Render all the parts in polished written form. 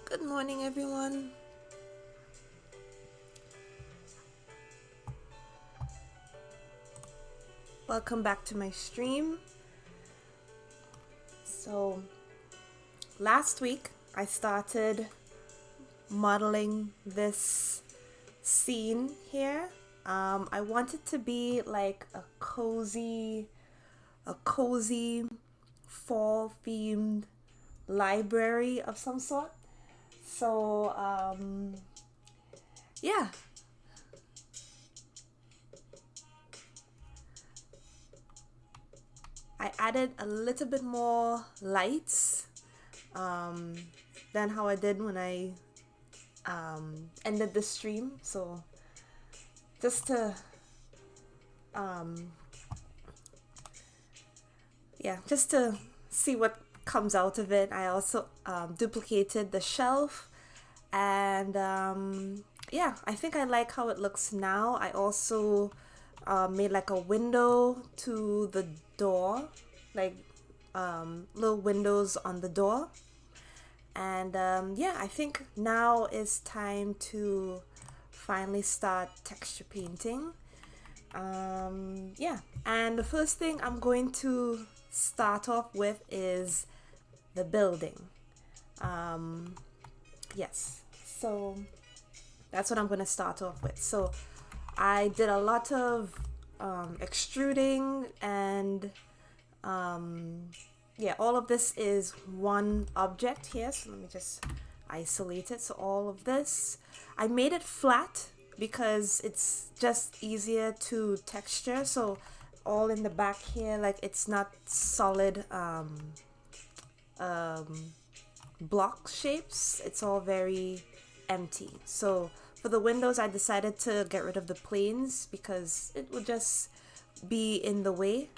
Good morning, everyone. Welcome back to my stream. So, last week I started modeling this scene here. I want it to be like a cozy fall themed library of some sort. So, yeah, I added a little bit more lights than how I did when I ended the stream. So just to just to see what comes out of it. I also duplicated the shelf, and yeah, I think I like how it looks now. I also made like a window to the door, like little windows on the door. And yeah, I think now is time to finally start texture painting. Yeah, and the first thing I'm going to start off with is the building. Yes, so that's what I'm going to start off with. So I did a lot of extruding, and yeah, all of this is one object here. So let me just isolate it. So all of this, I made it flat because it's just easier to texture. So all in the back here, like it's not solid block shapes. It's all very empty. So for the windows, I decided to get rid of the planes because it would just be in the way.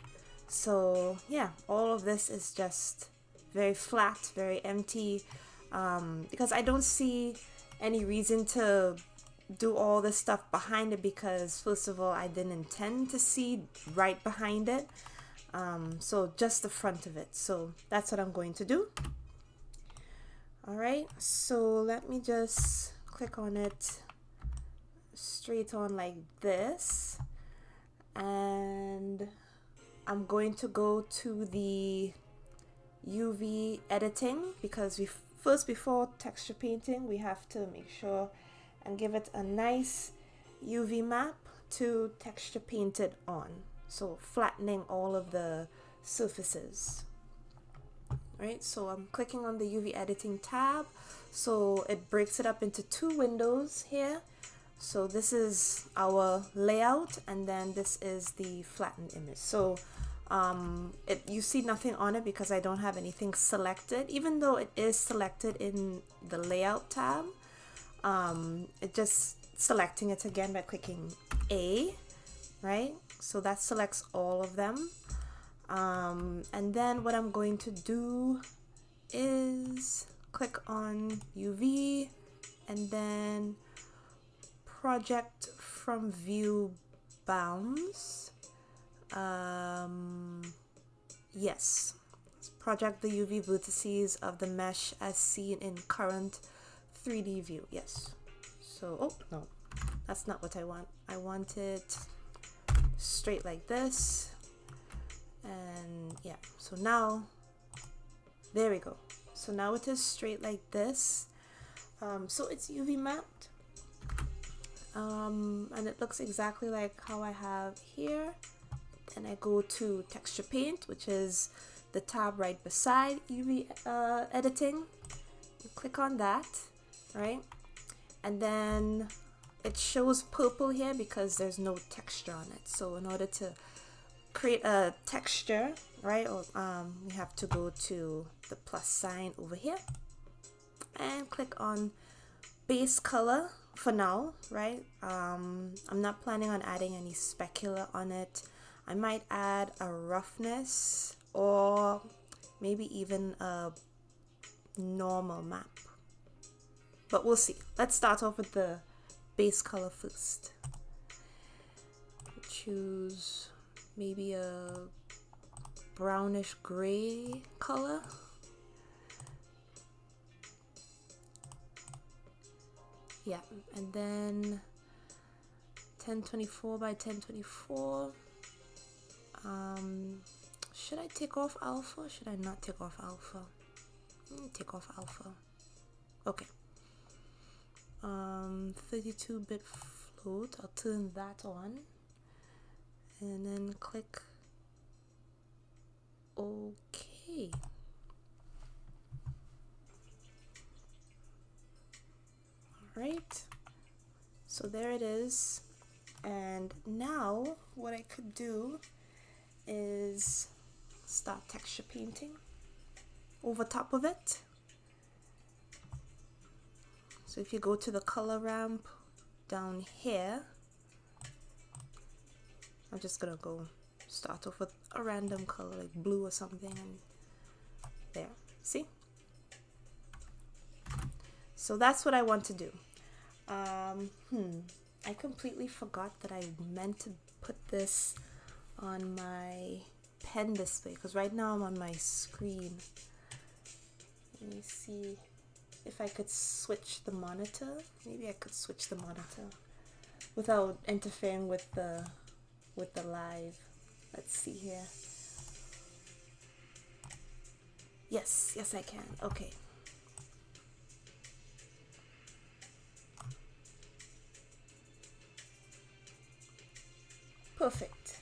So yeah, all of this is just very flat, very empty, because I don't see any reason to do all this stuff behind it, because first of all, I didn't intend to see right behind it. So just the front of it. So that's what I'm going to do. All right, so let me just click on it straight on like this, and I'm going to go to the UV editing, because before texture painting, we have to make sure and give it a nice UV map to texture paint it on. So flattening all of the surfaces. Right, so I'm clicking on the UV editing tab. So it breaks it up into two windows here. So this is our layout, and then this is the flattened image. So you see nothing on it because I don't have anything selected, even though it is selected in the layout tab. It just selecting it again by clicking A, right? So that selects all of them. And then what I'm going to do is click on UV and then project from view bounds. Yes, project the UV vertices of the mesh as seen in current 3D view. Yes. So, oh no, that's not what I want. I want it straight like this. And yeah, so now, there we go. So now it is straight like this. So it's UV mapped. And it looks exactly like how I have here. And I go to texture paint, which is the tab right beside UV editing. You click on that, right? And then it shows purple here because there's no texture on it. So in order to create a texture, right, we have to go to the plus sign over here and click on base color for now, right? I'm not planning on adding any specular on it. I might add a roughness or maybe even a normal map, but we'll see. Let's start off with the base color first. Choose maybe a brownish gray color. Yeah, and then 1024 by 1024. Should I take off alpha? Should I not take off alpha? Take off alpha. Okay. 32-bit float. I'll turn that on, and then click OK. All right. So there it is. And now what I could do is start texture painting over top of it. So if you go to the color ramp down here, I'm just gonna go start off with a random color like blue or something, and there, see? So that's what I want to do. I completely forgot that I meant to put this on my pen display, because right now I'm on my screen. Let me see if I could switch the monitor. Maybe I could switch the monitor without interfering with the live. Let's see here. Yes, I can. Okay. Perfect.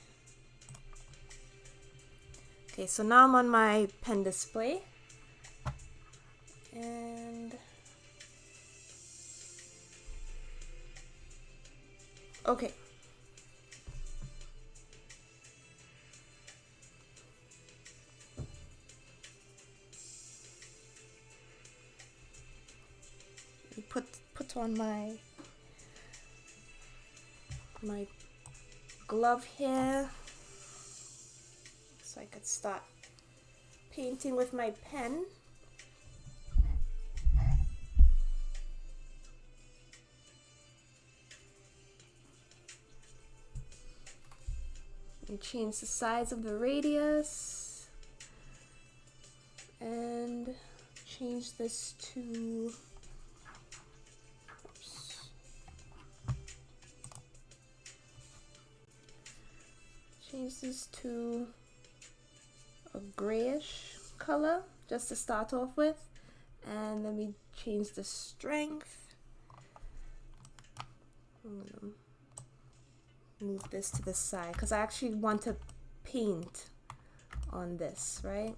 Okay, so now I'm on my pen display, and okay. Put on my glove here so I could start painting with my pen. And change the size of the radius and change this to, change this to a grayish color just to start off with, and then we change the strength. I'm gonna move this to the side because I actually want to paint on this, right?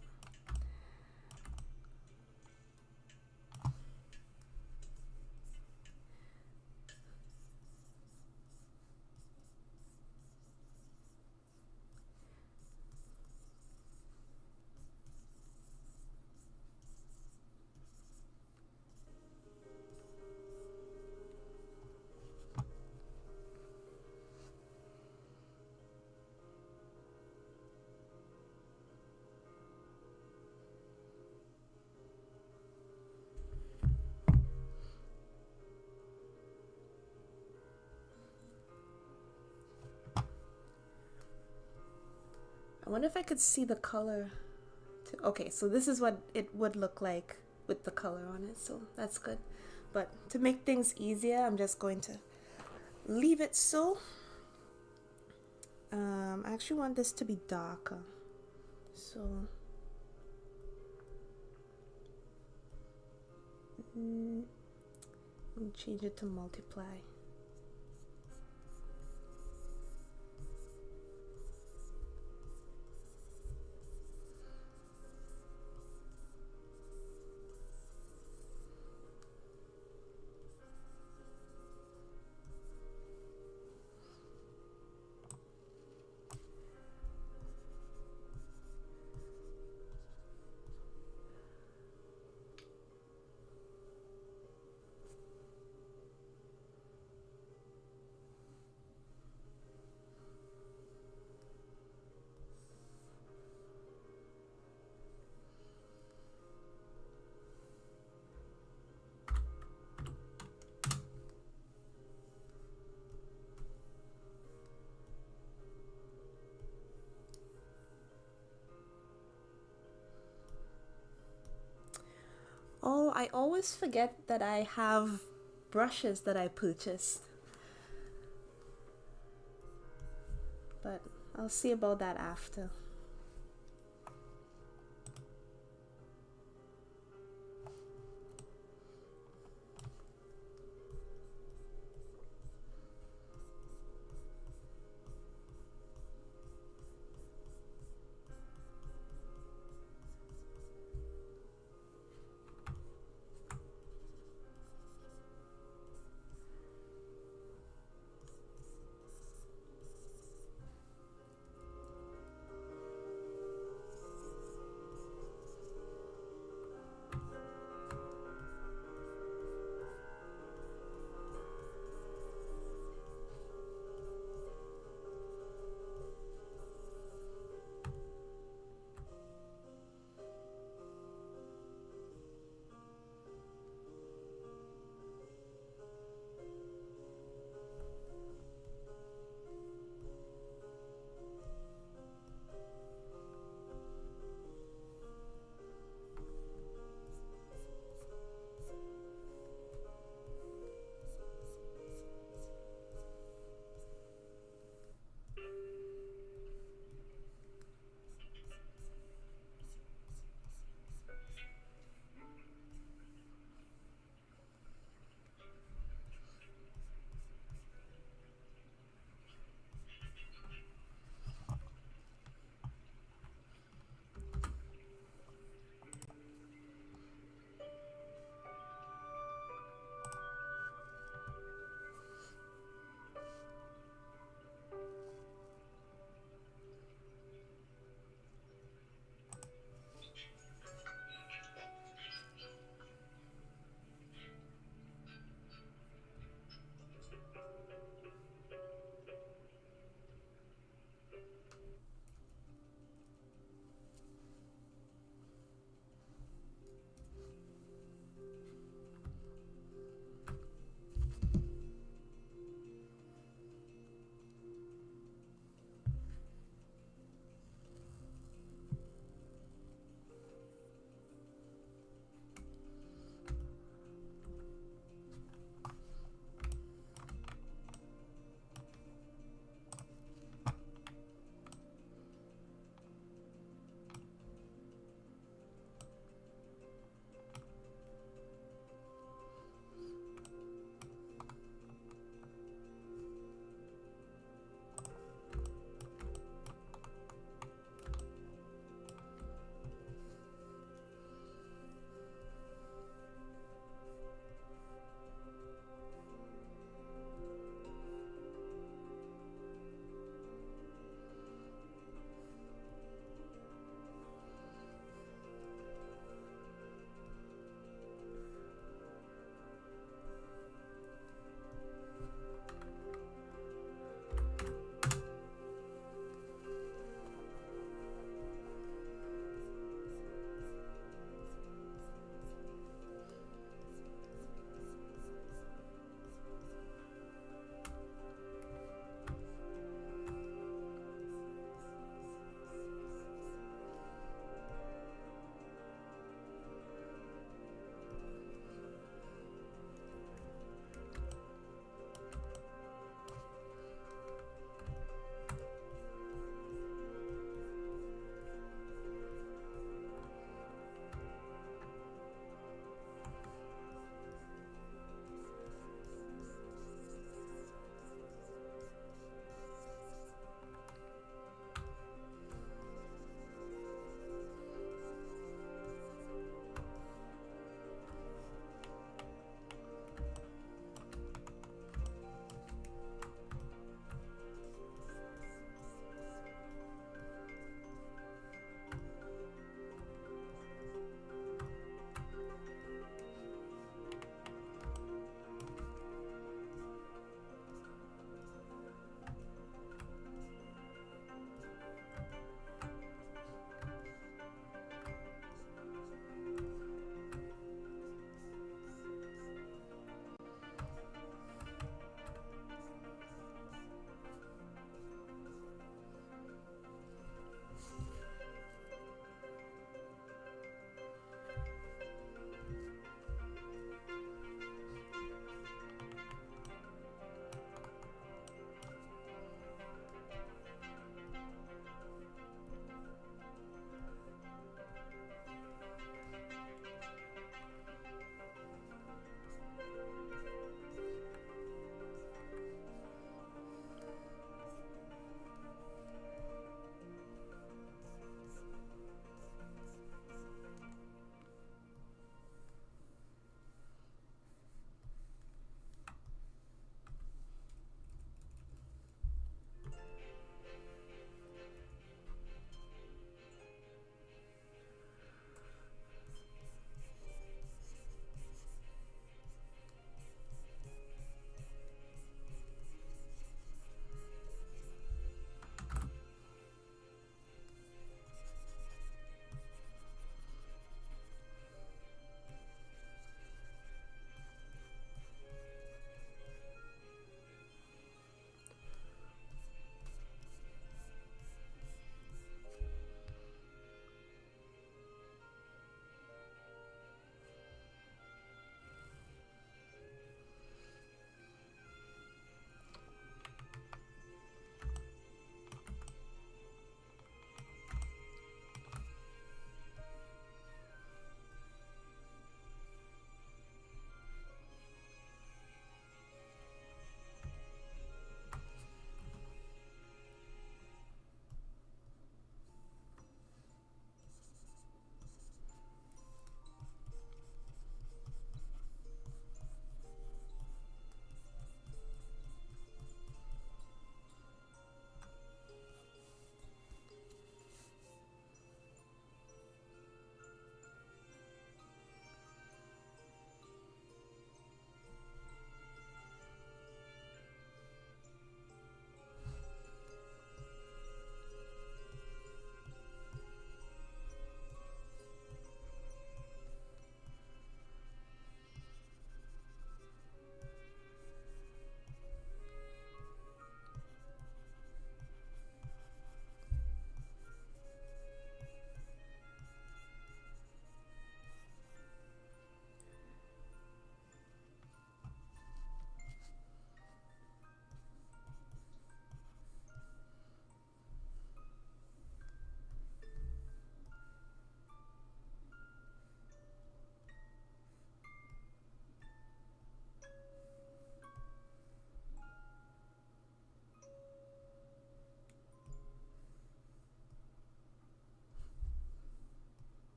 I wonder if I could see the color. Okay, so this is what it would look like with the color on it, so that's good. But to make things easier, I'm just going to leave it so. I actually want this to be darker, so I'll change it to multiply. Oh, I always forget that I have brushes that I purchased. But I'll see about that after.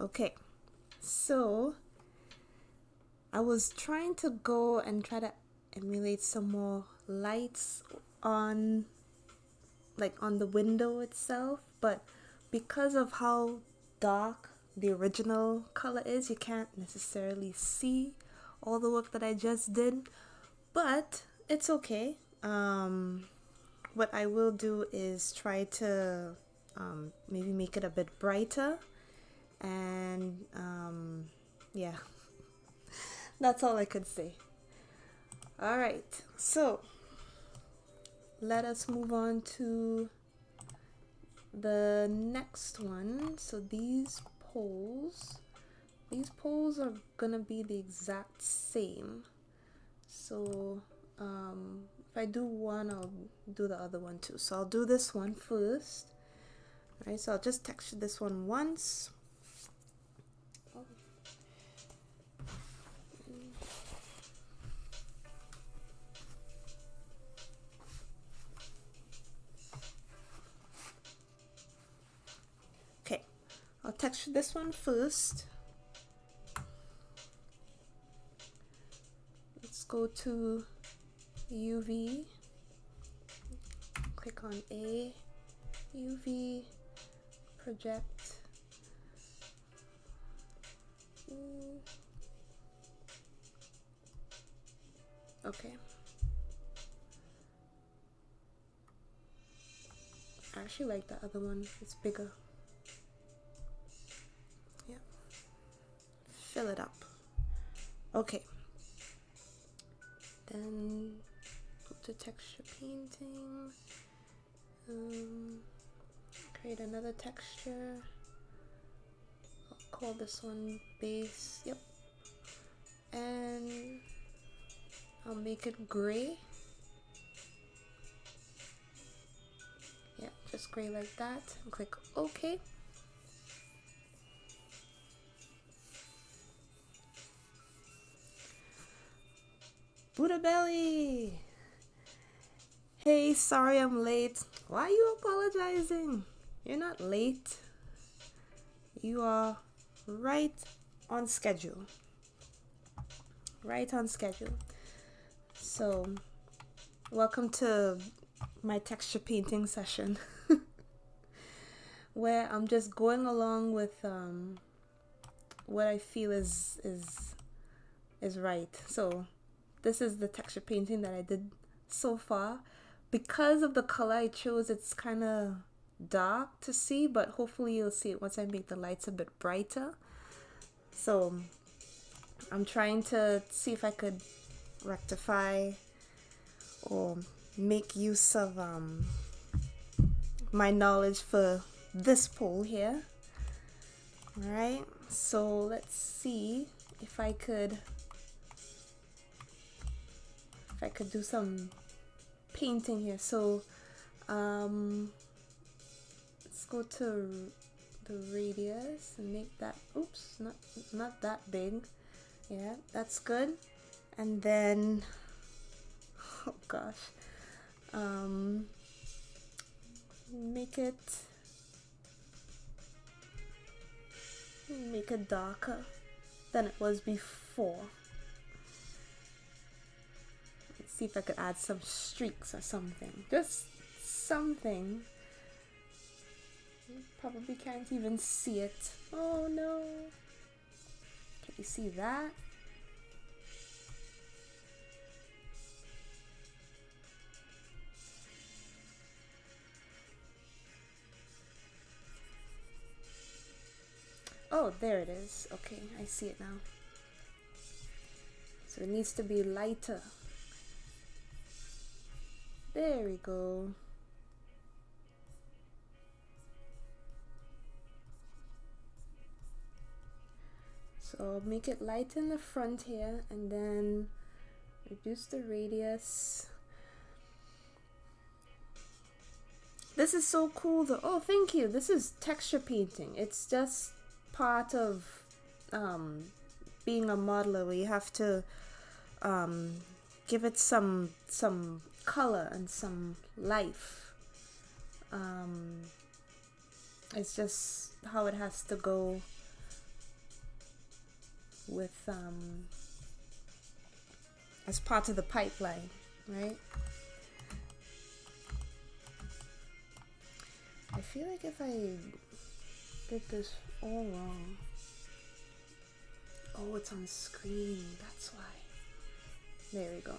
Okay, so I was trying to go and try to emulate some more lights on, like on the window itself, but because of how dark the original color is, you can't necessarily see all the work that I just did, but it's okay. What I will do is try to maybe make it a bit brighter, and yeah, that's all I could say. All right, so let us move on to the next one. So these poles are gonna be the exact same. So if I do one, I'll do the other one too. So I'll do this one first. All right, so I'll just texture this one once. Okay, I'll texture this one first. Let's go to UV, click on A, UV, project. Okay. I actually like the other one, it's bigger. Yeah. Fill it up. Okay. Then go to texture painting. Create another texture. I'll call this one base. Yep. And I'll make it gray. Yeah, just gray like that. And click OK. Buddha Belly! Hey, sorry I'm late. Why are you apologizing? You're not late. You are right on schedule. Right on schedule. So, welcome to my texture painting session where I'm just going along with what I feel is right. So, this is the texture painting that I did so far. Because of the color I chose, it's kind of dark to see, but hopefully you'll see it once I make the lights a bit brighter. So I'm trying to see if I could rectify or make use of my knowledge for this pole here. Alright, so let's see if I could do some painting here. So let's go to the radius and make that, oops, not that big. Yeah, that's good. And then oh gosh, make it darker than it was before. See if I could add some streaks or something. Just something. You probably can't even see it. Oh no. Can you see that? Oh, there it is. Okay, I see it now. So it needs to be lighter. There we go. So I'll make it light in the front here and then reduce the radius. This is so cool though. Oh, thank you. This is texture painting. It's just part of being a modeler where you have to give it some color and some life. It's just how it has to go with as part of the pipeline, right? I feel like if I did this all wrong. Oh, it's on screen, that's why. There we go.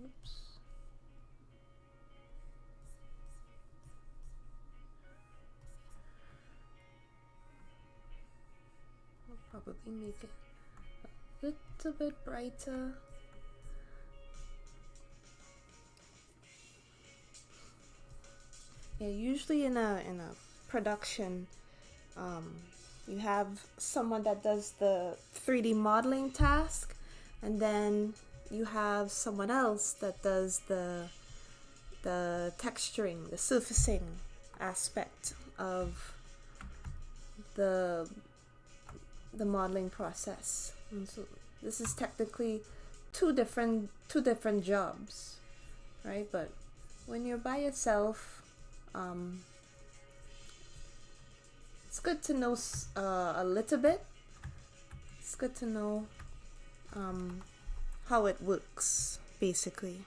Oops. I'll probably make it a little bit brighter. Yeah, usually in a production, you have someone that does the 3D modeling task, and then you have someone else that does the texturing, the surfacing aspect of the modeling process. And so this is technically two different jobs, right? But when you're by yourself, it's good to know a little bit. It's good to know how it works, basically.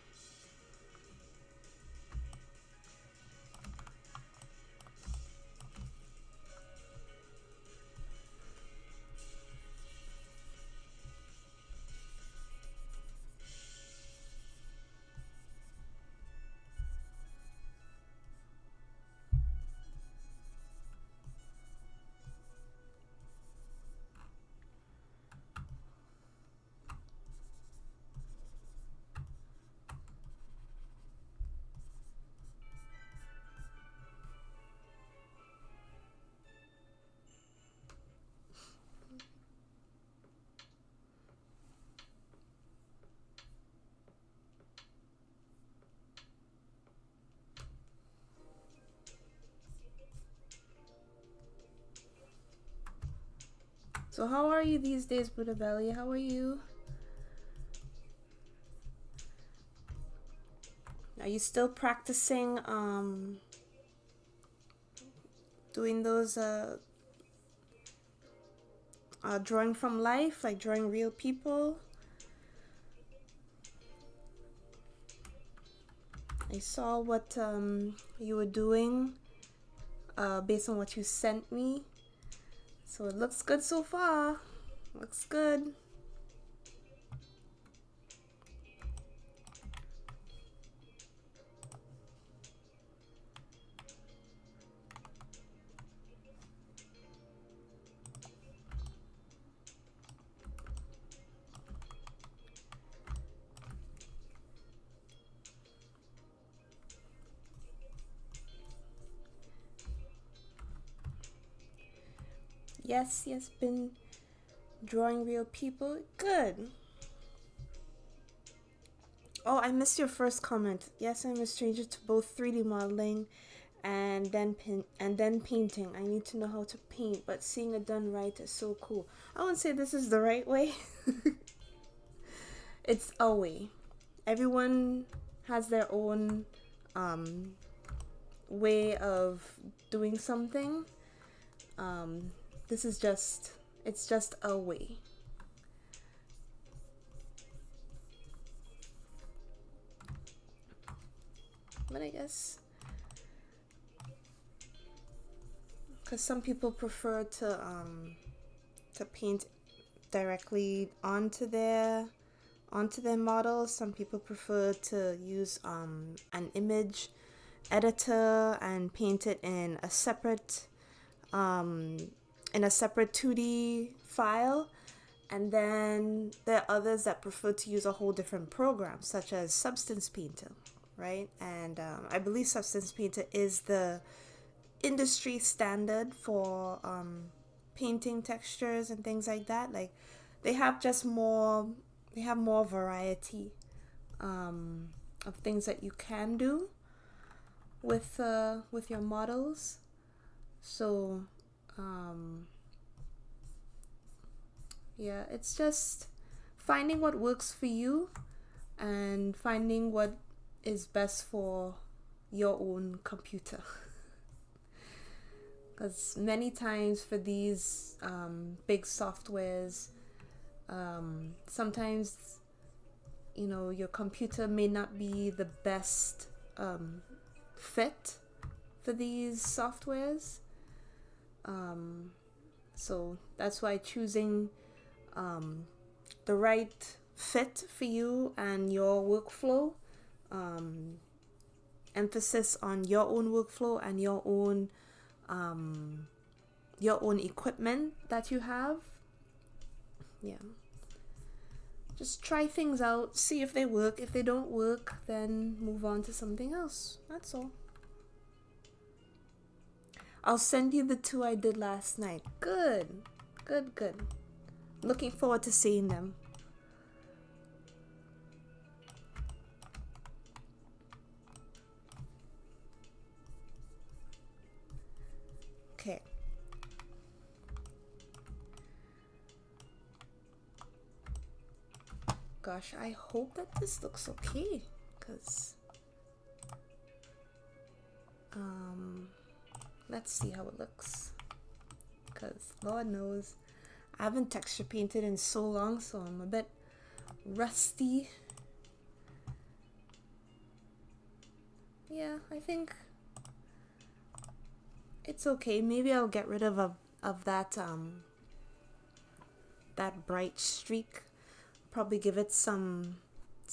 So how are you these days, Buddha Belly? How are you? Are you still practicing doing those drawing from life, like drawing real people? I saw what you were doing based on what you sent me. So it looks good so far. Looks good. Yes, been drawing real people. Good. Oh, I missed your first comment. Yes, I'm a stranger to both 3D modeling and then painting. I need to know how to paint, but seeing it done right is so cool. I wouldn't say this is the right way. It's a way. Everyone has their own way of doing something. This is it's just a way. But I guess because some people prefer to paint directly onto their models. Some people prefer to use an image editor and paint it in a separate 2D file. And then there are others that prefer to use a whole different program, such as Substance Painter, right? And I believe Substance Painter is the industry standard for painting textures and things like that. Like they have more variety of things that you can do with your models. So yeah, it's just finding what works for you and finding what is best for your own computer. Because many times for these big softwares, sometimes your computer may not be the best fit for these softwares. So that's why choosing the right fit for you and your workflow, emphasis on your own workflow and your own equipment that you have. Yeah, just try things out, see if they work. If they don't work, then move on to something else. That's all. I'll send you the 2 I did last night. Good. Looking forward to seeing them. Okay. Gosh, I hope that this looks okay, because let's see how it looks, because Lord knows I haven't texture painted in so long, so I'm a bit rusty. Yeah, I think it's okay. Maybe I'll get rid of that that bright streak. Probably give it some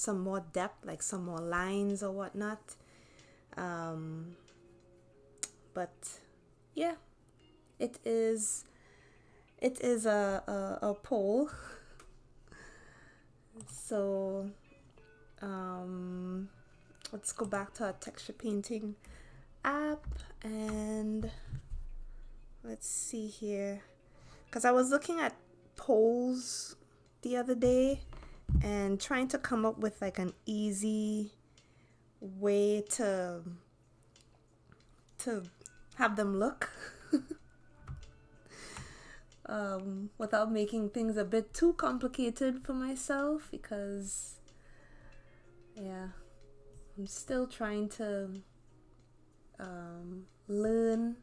more depth, like some more lines or whatnot. But yeah, it is a poll. So let's go back to our texture painting app and let's see here, because I was looking at polls the other day and trying to come up with like an easy way to have them look without making things a bit too complicated for myself, because yeah, I'm still trying to learn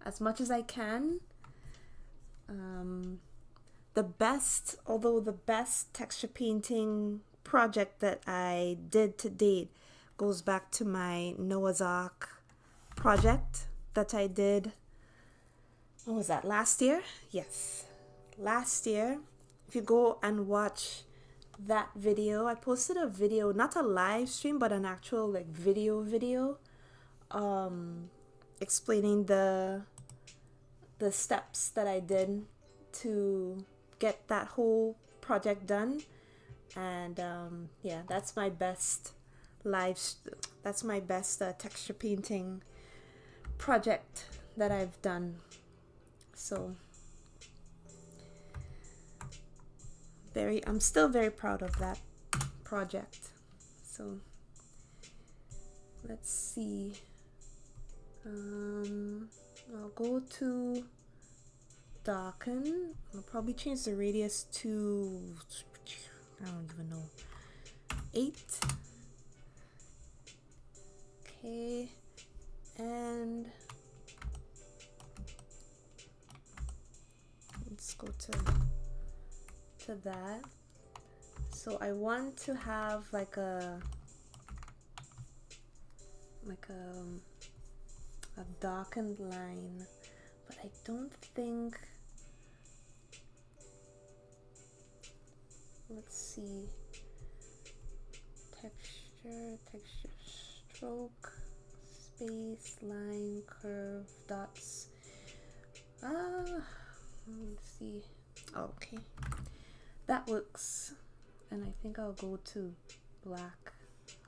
as much as I can. The best texture painting project that I did to date goes back to my Noah's Ark project that I did. What was that, last year? Yes, last year. If you go and watch that video, I posted a video, not a live stream, but an actual like video explaining the steps that I did to get that whole project done. And yeah, that's my best texture painting project that I've done. So I'm still very proud of that project. So let's see. I'll go to darken. I'll probably change the radius to, I don't even know, 8. Okay, and let's go to that. So I want to have like a darkened line, but I don't think, let's see, texture, stroke, space, line, curve, dots. Let's see. Okay, that works. And I think I'll go to black.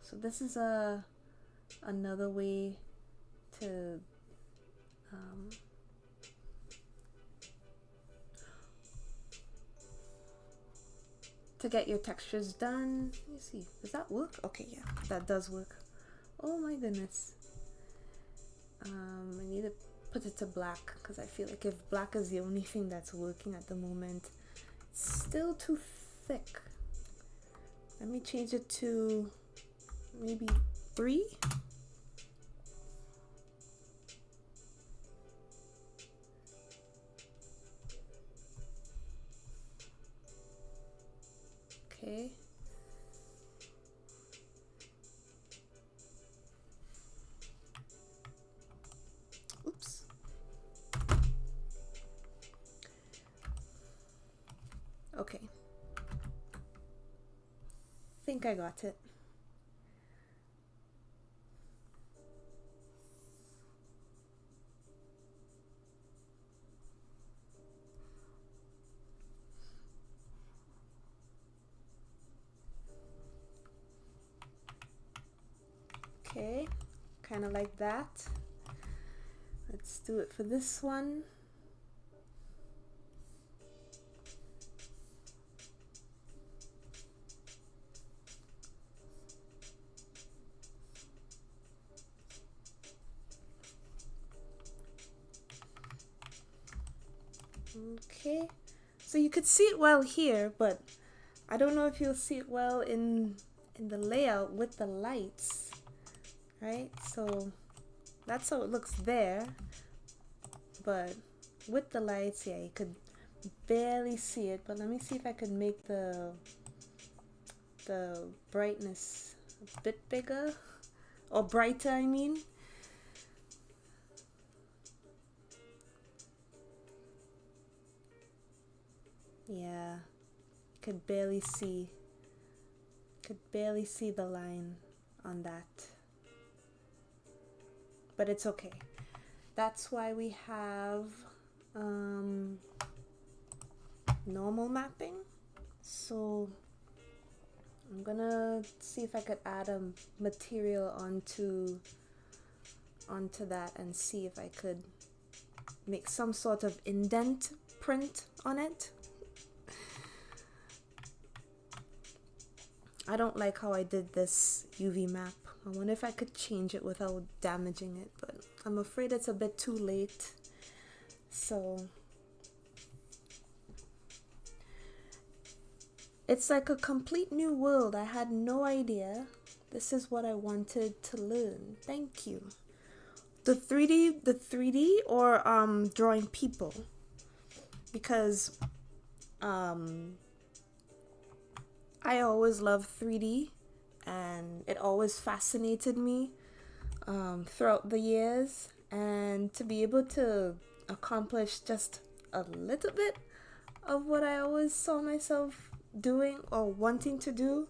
So this is another way to to get your textures done. Let me see, does that work? Okay, yeah, that does work. Oh my goodness. I need to put it to black because I feel like if black is the only thing that's working at the moment, it's still too thick. Let me change it to maybe 3. Okay. Oops. Okay. Think I got it. Okay, kind of like that. Let's do it for this one. Okay, so you could see it well here, but I don't know if you'll see it well in the layout with the lights, right? So that's how it looks there, but with the lights, yeah, you could barely see it. But let me see if I could make the brightness a bit bigger, or brighter, I mean. Yeah, could barely see the line on that, but it's okay. That's why we have normal mapping. So I'm gonna see if I could add a material onto that and see if I could make some sort of indent print on it. I don't like how I did this UV map. I wonder if I could change it without damaging it, but I'm afraid it's a bit too late. So it's like a complete new world. I had no idea this is what I wanted to learn. Thank you. The 3D or drawing people, because I always loved 3D and it always fascinated me throughout the years, and to be able to accomplish just a little bit of what I always saw myself doing or wanting to do,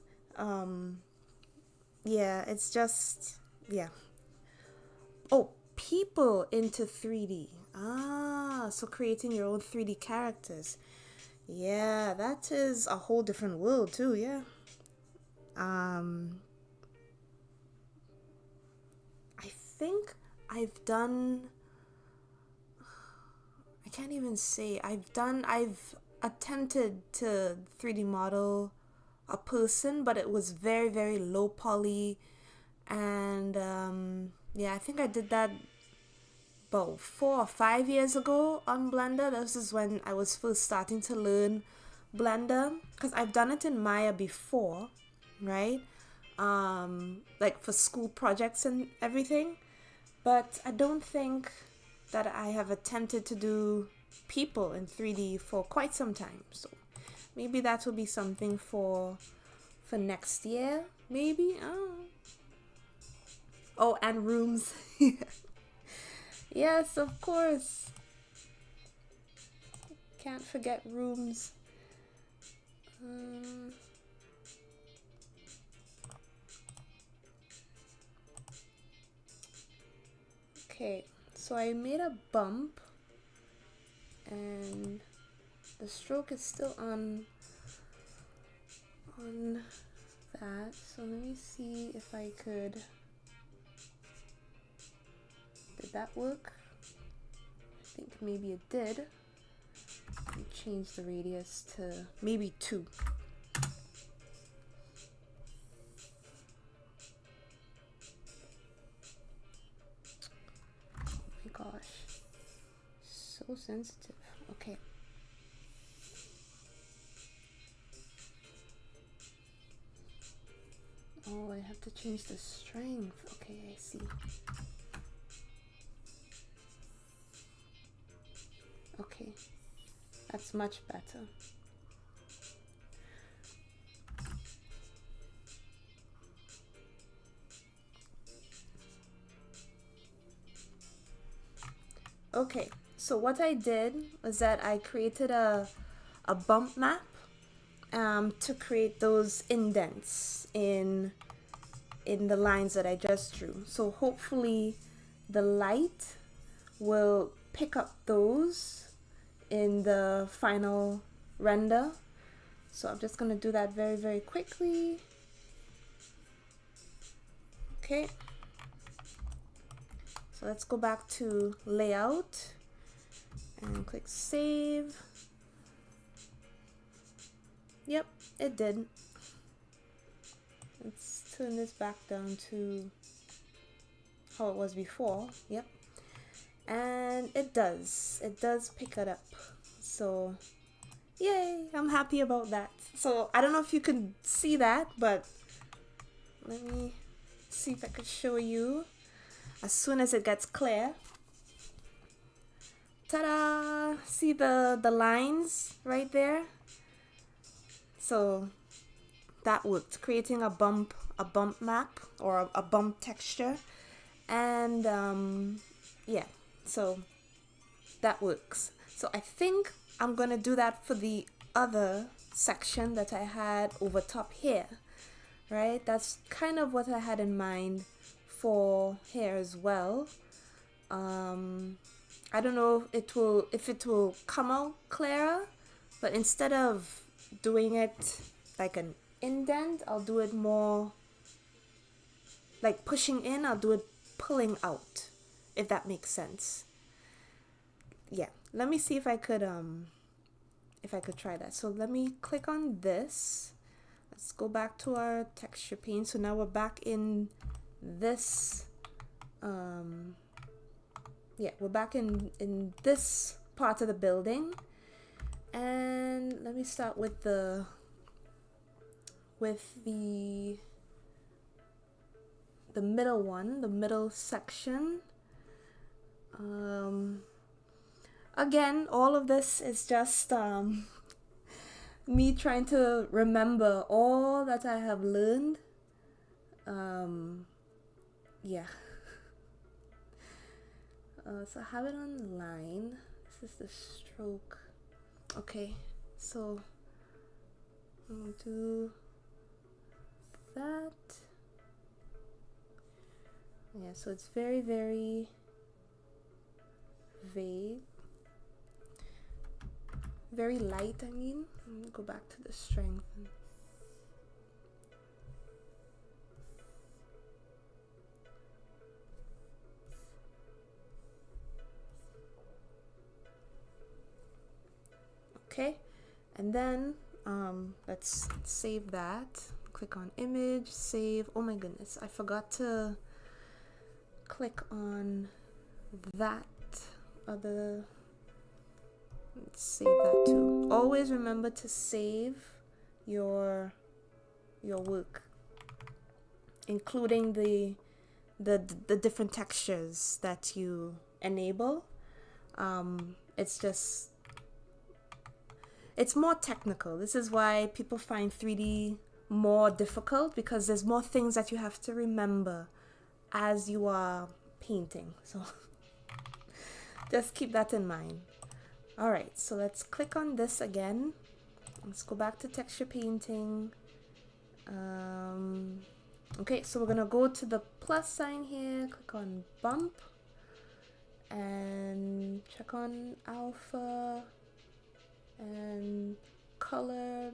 yeah, it's just, yeah. Oh, people into 3D. So creating your own 3D characters. Yeah, that is a whole different world too, yeah. I think I've done, I can't even say, I've attempted to 3D model a person, but it was very, very low poly, and yeah, I think I did that about 4 or 5 years ago on Blender. This is when I was first starting to learn Blender, because I've done it in Maya before, right? Like for school projects and everything, but I don't think that I have attempted to do people in 3D for quite some time. So maybe that will be something for next year, maybe. Oh, and rooms. Yes, of course. Can't forget rooms. Okay, so I made a bump and the stroke is still on that. So let me see if I could. Did that work? I think maybe it did. Change the radius to maybe 2. sensitive. Okay. Oh, I have to change the strength. Okay, I see. Okay, that's much better. Okay, so what I did was that I created a bump map to create those indents in the lines that I just drew. So hopefully the light will pick up those in the final render. So I'm just going to do that very, very quickly. Okay. So let's go back to layout and click save. Yep, it did. Let's turn this back down to how it was before. Yep. And it does pick it up. So yay, I'm happy about that. So I don't know if you can see that, but let me see if I could show you as soon as it gets clear. Ta-da! See the lines right there? So that worked, creating a bump map or a bump texture. And yeah, so that works. So I think I'm gonna do that for the other section that I had over top here, right? That's kind of what I had in mind for here as well. I don't know if it will come out clearer, but instead of doing it like an indent, I'll do it more like pushing in. I'll do it pulling out, if that makes sense. Yeah, let me see if I could try that. So let me click on this. Let's go back to our texture paint. So now we're back in this yeah, we're back in this part of the building. And let me start with the middle one, the middle section. Again, all of this is just me trying to remember all that I have learned. Yeah. So I have it on line. This is the stroke. Okay, so I'm going to do that. Yeah, so it's very, very vague. Very light, I mean. Let me go back to the strength. Okay, and then let's save that. Click on image, save. Oh my goodness, I forgot to click on that other. Let's save that too. Always remember to save your work, including the different textures that you enable. It's more technical. This is why people find 3D more difficult, because there's more things that you have to remember as you are painting. So just keep that in mind. All right, so let's click on this again. Let's go back to texture painting. Okay, so we're gonna go to the plus sign here, click on bump, and check on alpha. And color,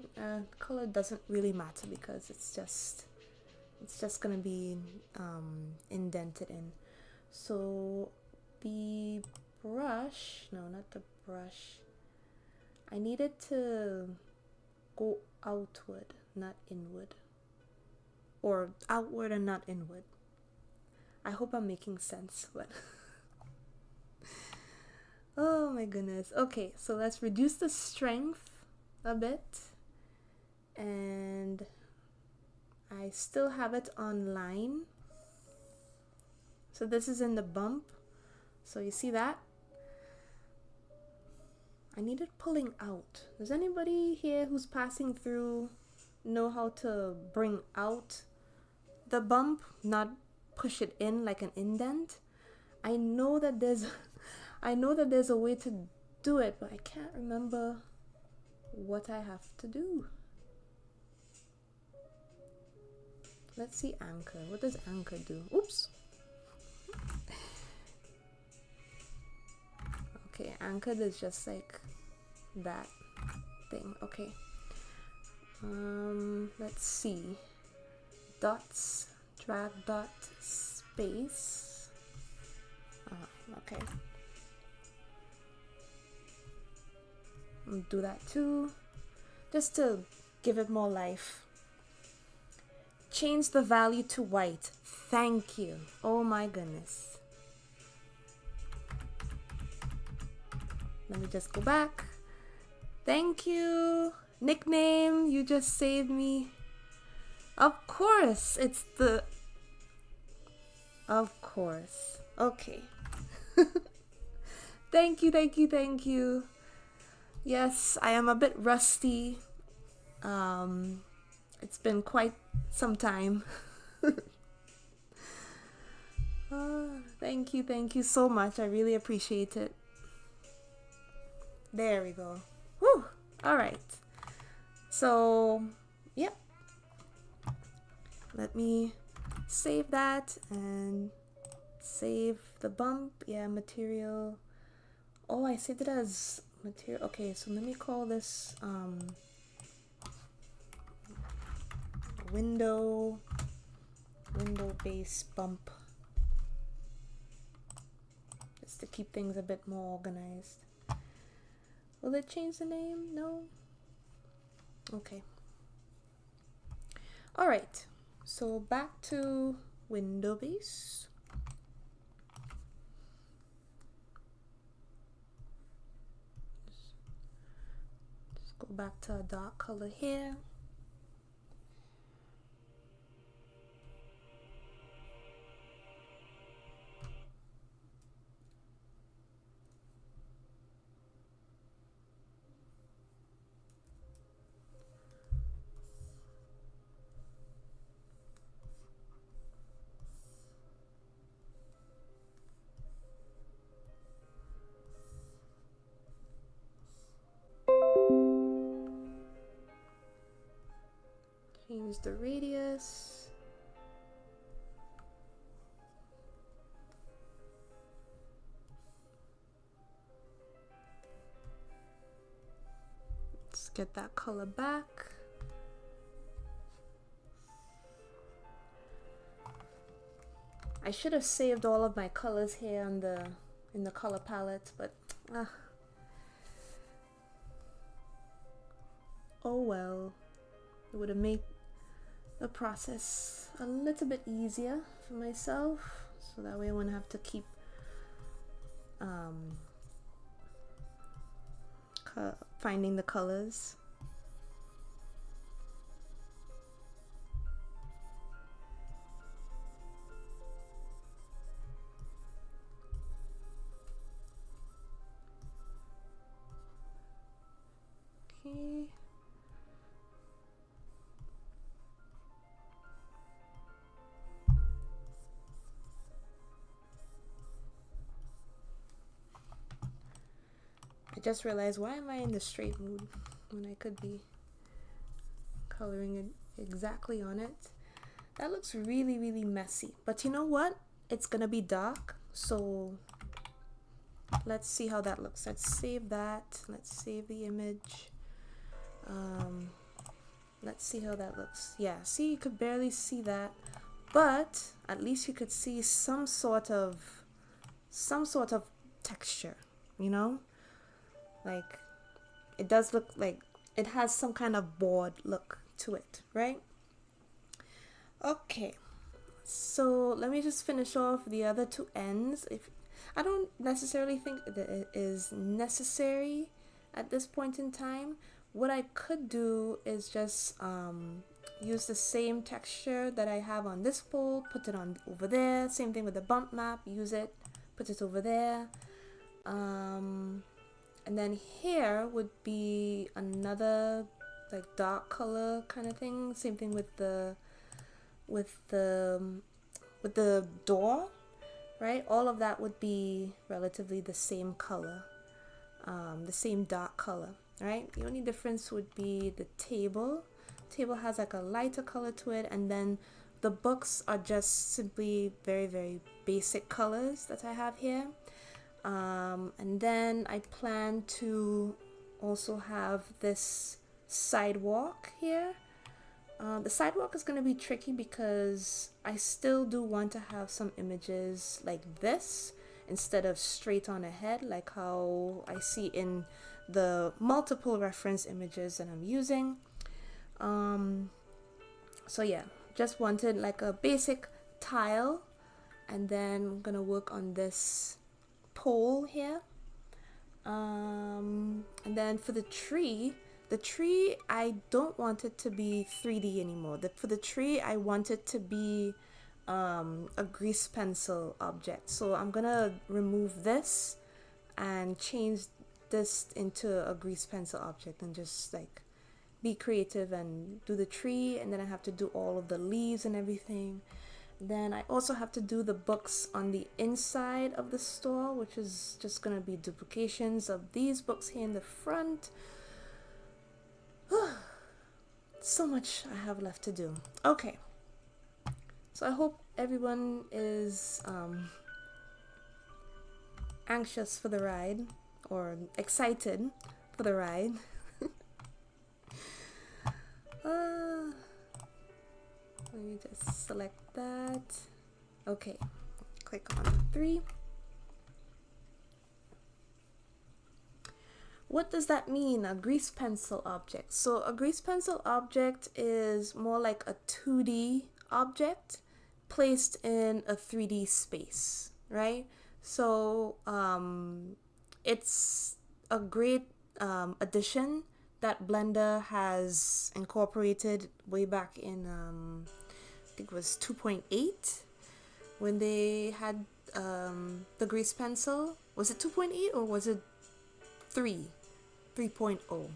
color doesn't really matter because it's just gonna be indented in. So the brush, no, not the brush, I need it to go outward, not inward, or outward and not inward. I hope I'm making sense, but Oh my goodness. Okay, so let's reduce the strength a bit. And I still have it on line. So this is in the bump. So you see that? I needed pulling out. Does anybody here who's passing through know how to bring out the bump, not push it in like an indent? I know that there's a way to do it, but I can't remember what I have to do. Let's see anchor. What does anchor do? Oops. Okay, anchored is just like that thing. Okay. Let's see. Dots, drag dot, space. Okay. I'll do that too, just to give it more life. Change the value to white. Thank you. Oh my goodness. Let me just go back. Thank you. Nickname, you just saved me. Of course, it's the... Of course. Okay. Thank you, thank you, thank you. Yes, I am a bit rusty. It's been quite some time. Thank you so much. I really appreciate it. There we go. Whew. All right. So, yep. Let me save that and save the bump. Yeah, material. Oh, I saved it as material. Okay, so let me call this window base bump, just to keep things a bit more organized. Will it change the name? No? Okay. All right, so back to window base. Just go back to a dark color here. Change the radius. Let's get that color back. I should have saved all of my colors here on in the color palette, but oh well. It would have made the process a little bit easier for myself, so that way I wouldn't have to keep finding the colors. Okay. I just realized, why am I in the straight mood when I could be coloring it exactly on it? That looks really, really messy. But you know what? It's gonna be dark, so let's see how that looks. Let's save that. Let's save the image. Let's see how that looks. Yeah, see, you could barely see that, but at least you could see some sort of texture, you know? Like, it does look like it has some kind of board look to it, right? Okay, so let me just finish off the other two ends. If I don't necessarily think that it is necessary at this point in time. What I could do is just use the same texture that I have on this pole, put it on over there. Same thing with the bump map, use it, put it over there. And then here would be another like dark color kind of thing. Same thing with the door, right? All of that would be relatively the same color, the same dark color, right? The only difference would be the table. Table has like a lighter color to it, and then the books are just simply very, very basic colors that I have here. And then I plan to also have this sidewalk here. The sidewalk is going to be tricky because I still do want to have some images like this instead of straight on ahead, like how I see in the multiple reference images that I'm using. So yeah, just wanted like a basic tile, and then I'm gonna work on this pole here. And then for the tree I don't want it to be 3D anymore. For the tree I want it to be a grease pencil object. So I'm gonna remove this and change this into a grease pencil object and just like be creative and do the tree, and then I have to do all of the leaves and everything. Then I also have to do the books on the inside of the store, which is just gonna be duplications of these books here in the front. So much I have left to do. Okay, so I hope everyone is anxious for the ride, or excited for the ride. Let me just select that. Okay, click on 3. What does that mean, a grease pencil object? So a grease pencil object is more like a 2D object placed in a 3D space, right? So it's a great addition that Blender has incorporated way back in I think it was 2.8 when they had the grease pencil. Was it 2.8 or was it 3.0?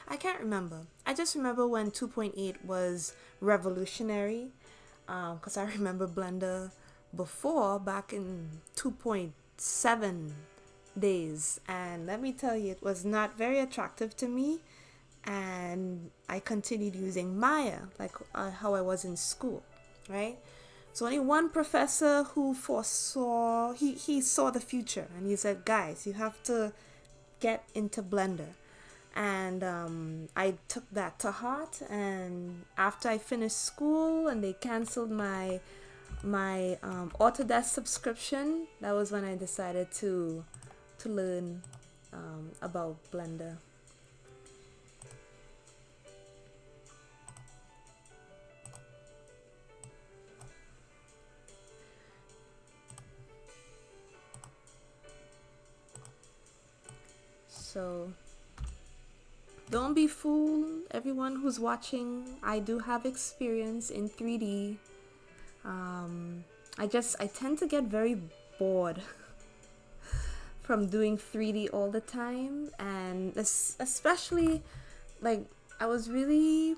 I can't remember. I just remember when 2.8 was revolutionary, because I remember Blender before, back in 2.7 days, and let me tell you, it was not very attractive to me, and I continued using Maya like how I was in school, right? So only one professor who foresaw, he saw the future, and he said, guys, you have to get into Blender. And I took that to heart, and after I finished school and they canceled my Autodesk subscription, that was when I decided to learn about Blender. So don't be fooled, everyone who's watching. I do have experience in 3D. I tend to get very bored from doing 3D all the time, and especially like I was really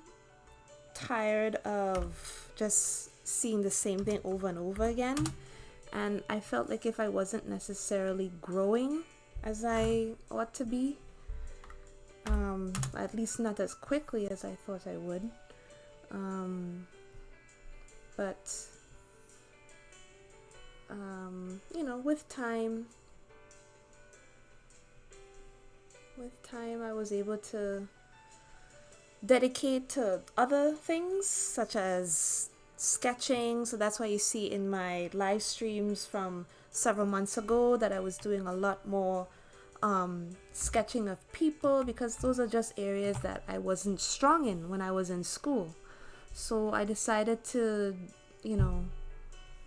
tired of just seeing the same thing over and over again, and I felt like if I wasn't necessarily growing as I ought to be, at least not as quickly as I thought I would, but you know, with time I was able to dedicate to other things such as sketching. So that's why you see in my live streams from several months ago that I was doing a lot more sketching of people, because those are just areas that I wasn't strong in when I was in school. So I decided to, you know,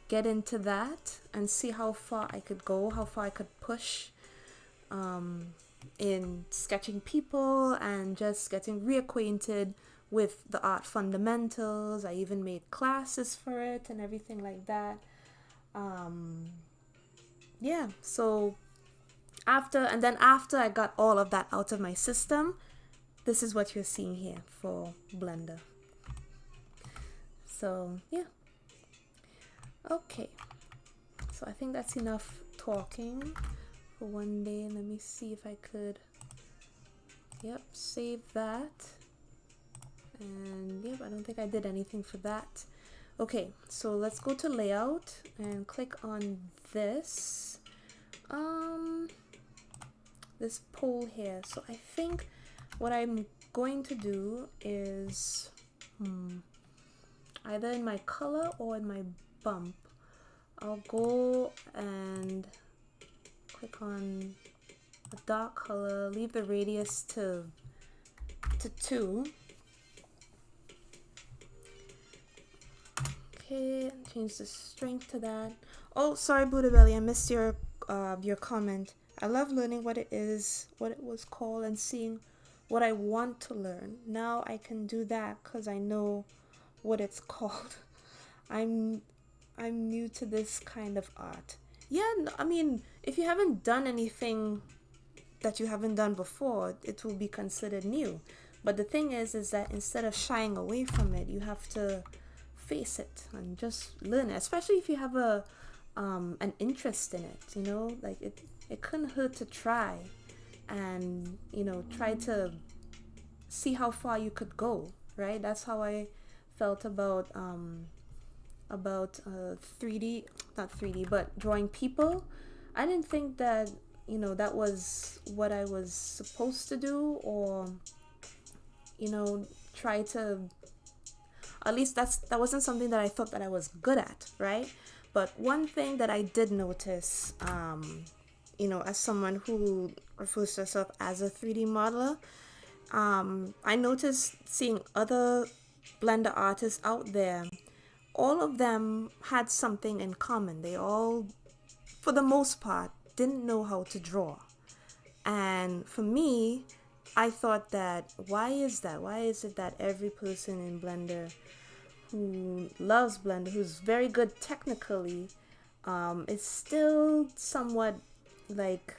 get into that and see how far I could go, how far I could push in sketching people and just getting reacquainted with the art fundamentals. I even made classes for it and everything like that. Yeah, so after I got all of that out of my system, this is what you're seeing here for Blender. So yeah, okay, so I think that's enough talking for one day. Let me see if I could, yep, save that. And yep, I don't think I did anything for that. Okay, so let's go to layout and click on this this pole here. So I think what I'm going to do is either in my color or in my bump, I'll go and click on a dark color, leave the radius to 2. Okay, change the strength to that. Oh, sorry, Buddha Belly, I missed your comment. I love learning what it is, what it was called, and seeing what I want to learn. Now I can do that because I know what it's called. I'm new to this kind of art. Yeah, I mean, if you haven't done anything that you haven't done before, it will be considered new. But the thing is that instead of shying away from it, you have to face it and just learn it. Especially if you have an interest in it, you know, like it couldn't hurt to try, and you know, try to see how far you could go, right? That's how I felt about 3D, not 3D, but drawing people. I didn't think that, you know, that was what I was supposed to do, or you know, try to, at least that wasn't something that I thought that I was good at, right? But one thing that I did notice, you know, as someone who refers to herself as a 3D modeler, I noticed seeing other Blender artists out there, all of them had something in common. They all, for the most part, didn't know how to draw. And for me, I thought that, why is that? Why is it that every person in Blender who loves Blender, who's very good technically, is still somewhat like,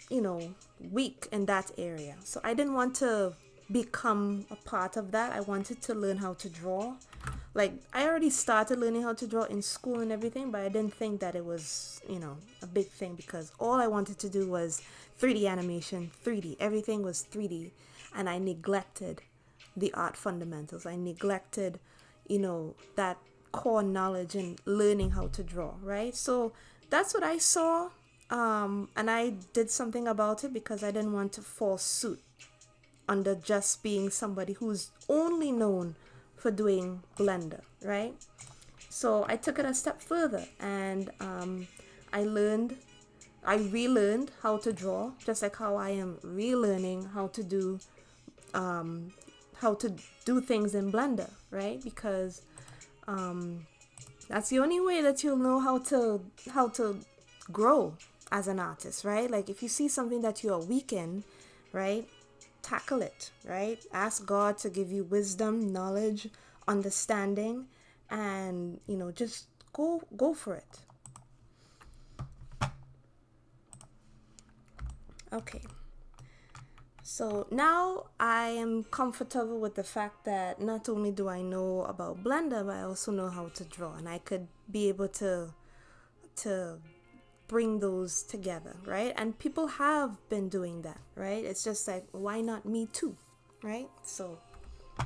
you know, weak in that area? So I didn't want to become a part of that. I wanted to learn how to draw. Like, I already started learning how to draw in school and everything, but I didn't think that it was, you know, a big thing, because all I wanted to do was 3D animation, 3D. Everything was 3D, and I neglected the art fundamentals. I neglected, you know, that core knowledge and learning how to draw, right? So that's what I saw, and I did something about it because I didn't want to fall suit under just being somebody who's only known for doing Blender, right? So I took it a step further, and I relearned how to draw, just like how I am relearning how to do things in Blender, right? Because that's the only way that you'll know how to grow as an artist, right? Like, if you see something that you are weak in, right, tackle it, right? Ask God to give you wisdom, knowledge, understanding, and, you know, just go for it. Okay, so now I am comfortable with the fact that not only do I know about Blender, but I also know how to draw, and I could be able to bring those together, right? And people have been doing that, right? It's just like, why not me too, right? So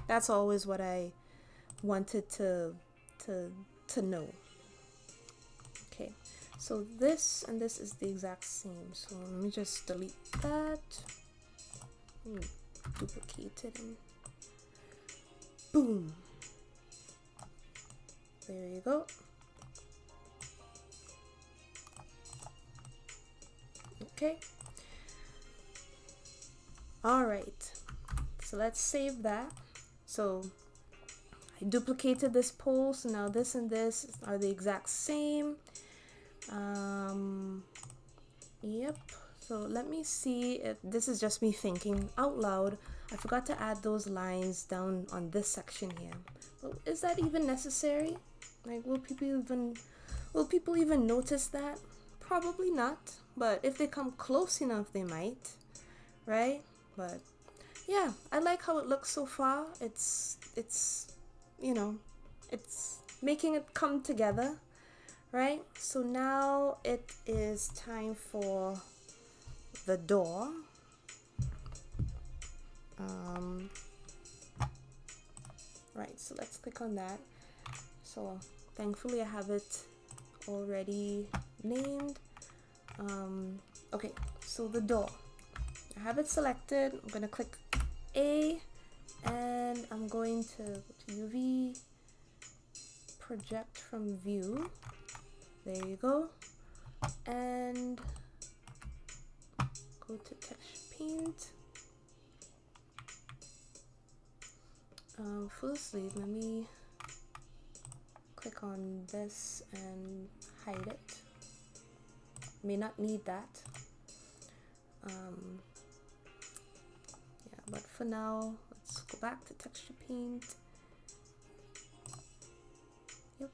that's always what I wanted to know. Okay, so this and this is the exact same. So let me just delete that, duplicate it, and boom. There you go. Okay. All right. So let's save that. So I duplicated this pole, so now this and this are the exact same. Yep. So let me see if this is just me thinking out loud. I forgot to add those lines down on this section here. But is that even necessary? Like, will people even notice that? Probably not. But if they come close enough, they might, right? But yeah, I like how it looks so far. It's you know, it's making it come together, right? So now it is time for the door. Right, so let's click on that. So thankfully I have it already named. Okay, so the door, I have it selected. I'm gonna click A, and I'm going to go to UV, project from view. There you go. And go to texture paint. Firstly, let me click on this and hide it. May not need that. Yeah, but for now, let's go back to texture paint. Yep.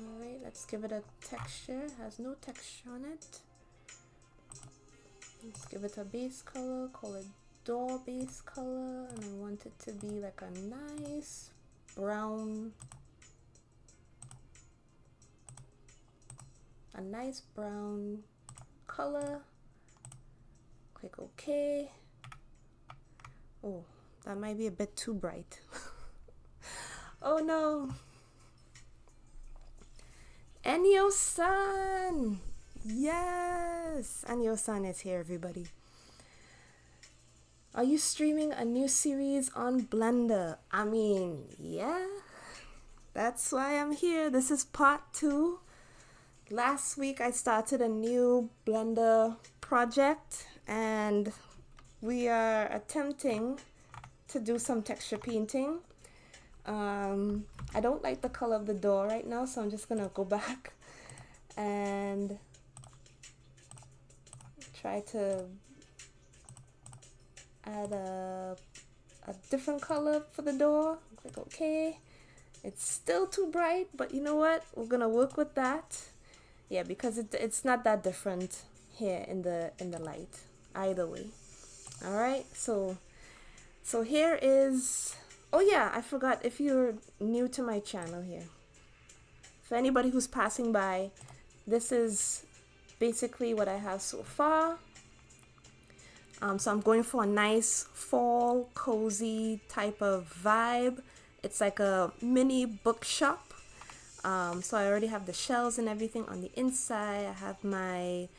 Alright, let's give it a texture. It has no texture on it. Let's give it a base color, call it door base color, and I want it to be like a nice brown, color. Click OK. Oh, that might be a bit too bright. Oh no. Enyo-san! Yes! Enyo-san is here, everybody. Are you streaming a new series on Blender? I mean, yeah. That's why I'm here. This is part 2. Last week I started a new Blender project, and we are attempting to do some texture painting. I don't like the color of the door right now, so I'm just gonna go back and try to add a different color for the door. Click OK. It's still too bright, but you know what? We're gonna work with that. Yeah, because it's not that different here in the light either way. All right, so here is, oh yeah, I forgot, if you're new to my channel here, for anybody who's passing by, this is basically what I have so far. So I'm going for a nice fall cozy type of vibe. It's like a mini bookshop. So I already have the shelves and everything on the inside. I have my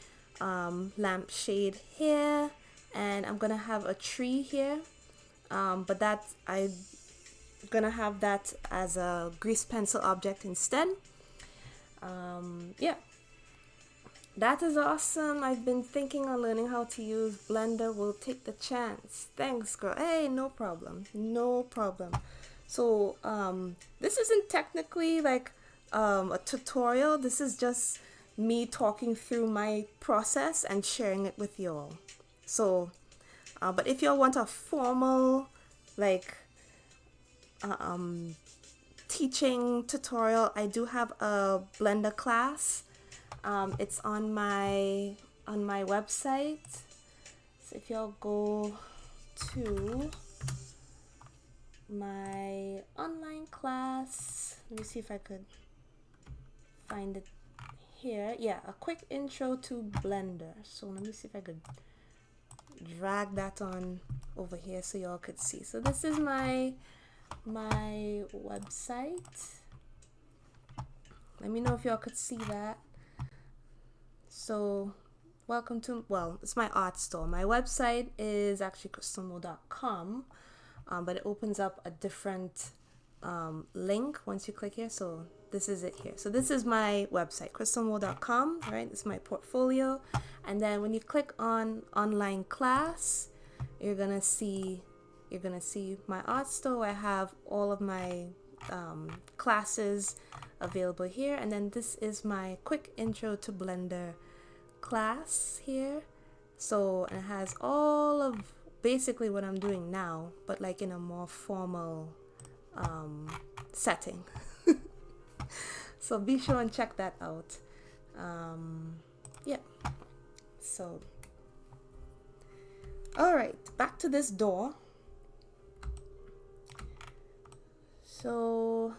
lampshade here, and I'm gonna have a tree here, but I'm gonna have that as a grease pencil object instead. Yeah, that is awesome. I've been thinking on learning how to use Blender. Will take the chance. Thanks, girl. Hey, no problem, no problem. So this isn't technically like a tutorial. This is just me talking through my process and sharing it with y'all. So but if y'all want a formal like teaching tutorial, I do have a Blender class. It's on my website. So if y'all go to my online class, let me see if I could find it here. Yeah, a quick intro to Blender. So let me see if I could drag that on over here so y'all could see. So this is my website. Let me know if y'all could see that. So welcome to, well, it's my art store. My website is actually crystalmo.com, but it opens up a different link once you click here. So this is it here. So this is my website, crystalmo.com, right? This is my portfolio. And then when you click on online class, you're gonna see you're gonna see my art store. I have all of my classes available here, and then this is my quick intro to Blender class here. So it has all of basically what I'm doing now, but like in a more formal setting. So be sure and check that out. Yeah, so all right, back to this door. So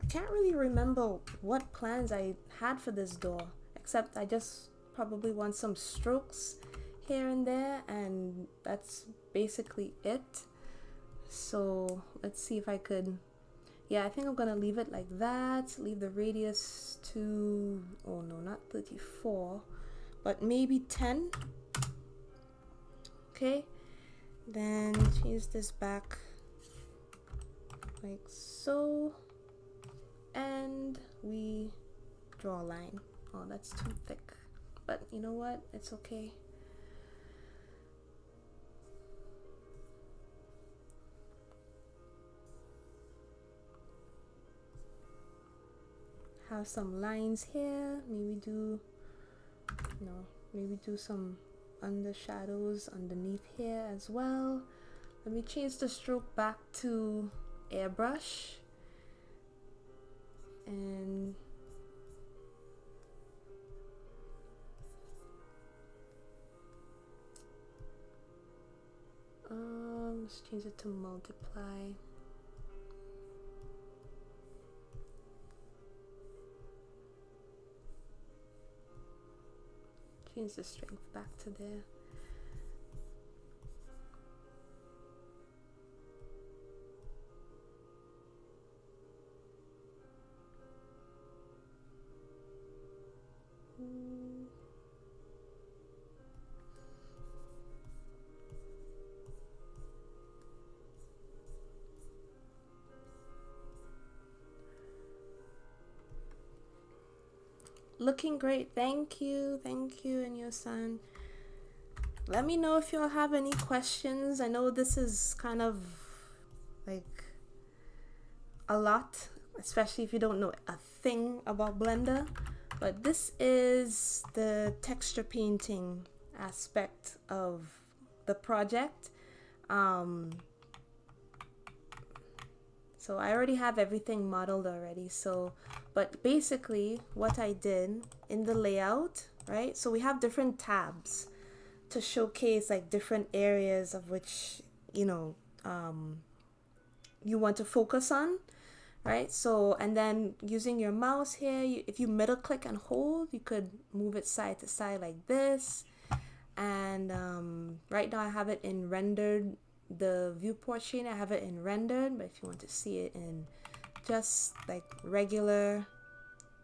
I can't really remember what plans I had for this door, except I just probably want some strokes here and there, and that's basically it. So let's see if I could, yeah, I think I'm gonna leave it like that, leave the radius to, oh no, not 34, but maybe 10. Okay, then change this back like so, and we draw a line. Oh, that's too thick, but you know what, it's okay. Have some lines here, maybe do, maybe do some under shadows underneath here as well. Let me change the stroke back to airbrush, and let's change it to multiply. Change the strength back to there. Looking great, thank you, and your son. Let me know if y'all have any questions. I know this is kind of like a lot, especially if you don't know a thing about Blender, but this is the texture painting aspect of the project. So I already have everything modeled already, so but basically what I did in the layout, right, so we have different tabs to showcase like different areas of which you want to focus on, right? So, and then using your mouse here, if you middle click and hold, you could move it side to side like this. And right now I have it in rendered, the viewport chain, I have it in rendered, but if you want to see it in just like regular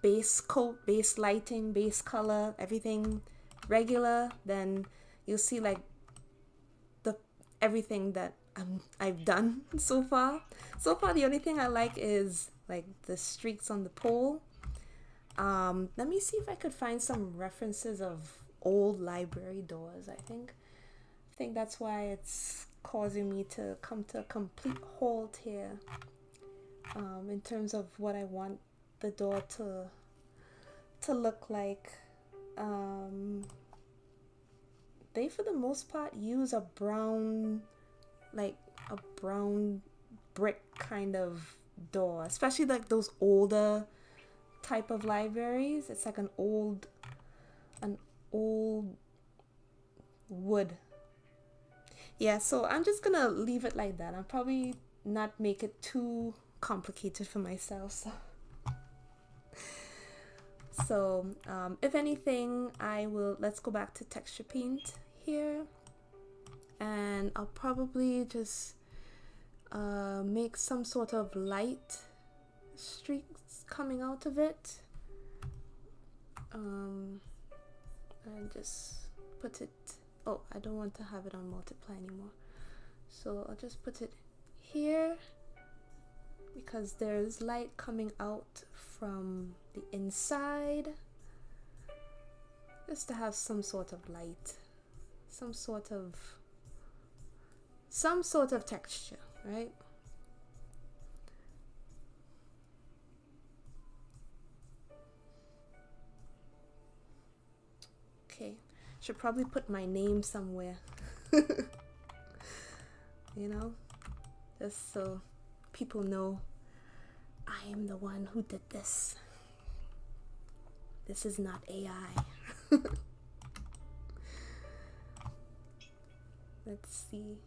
base coat, base lighting, base color, everything regular, then you'll see like everything that I've done so far. So far the only thing I like is like the streaks on the pole. Let me see if I could find some references of old library doors. I think that's why it's causing me to come to a complete halt here, in terms of what I want the door to look like. They for the most part use a brown, like a brown brick kind of door, especially like those older type of libraries. It's like an old wood. Yeah, so I'm just gonna leave it like that. I'll probably not make it too complicated for myself. So if anything, let's go back to texture paint here, and I'll probably just make some sort of light streaks coming out of it, and just put it, oh, I don't want to have it on multiply anymore, so I'll just put it here because there's light coming out from the inside, just to have some sort of light, some sort of some sort of texture, right? Okay, should probably put my name somewhere. You know, just so people know I am the one who did this. This is not AI. Let's see.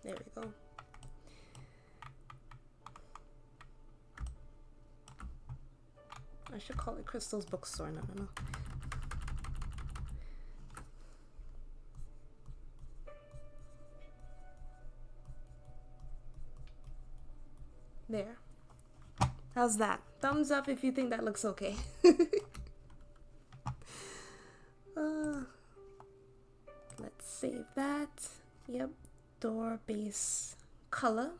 There we go. I should call it Crystal's Bookstore. No. There. How's that? Thumbs up if you think that looks okay. Let's save that. Yep. Door base color.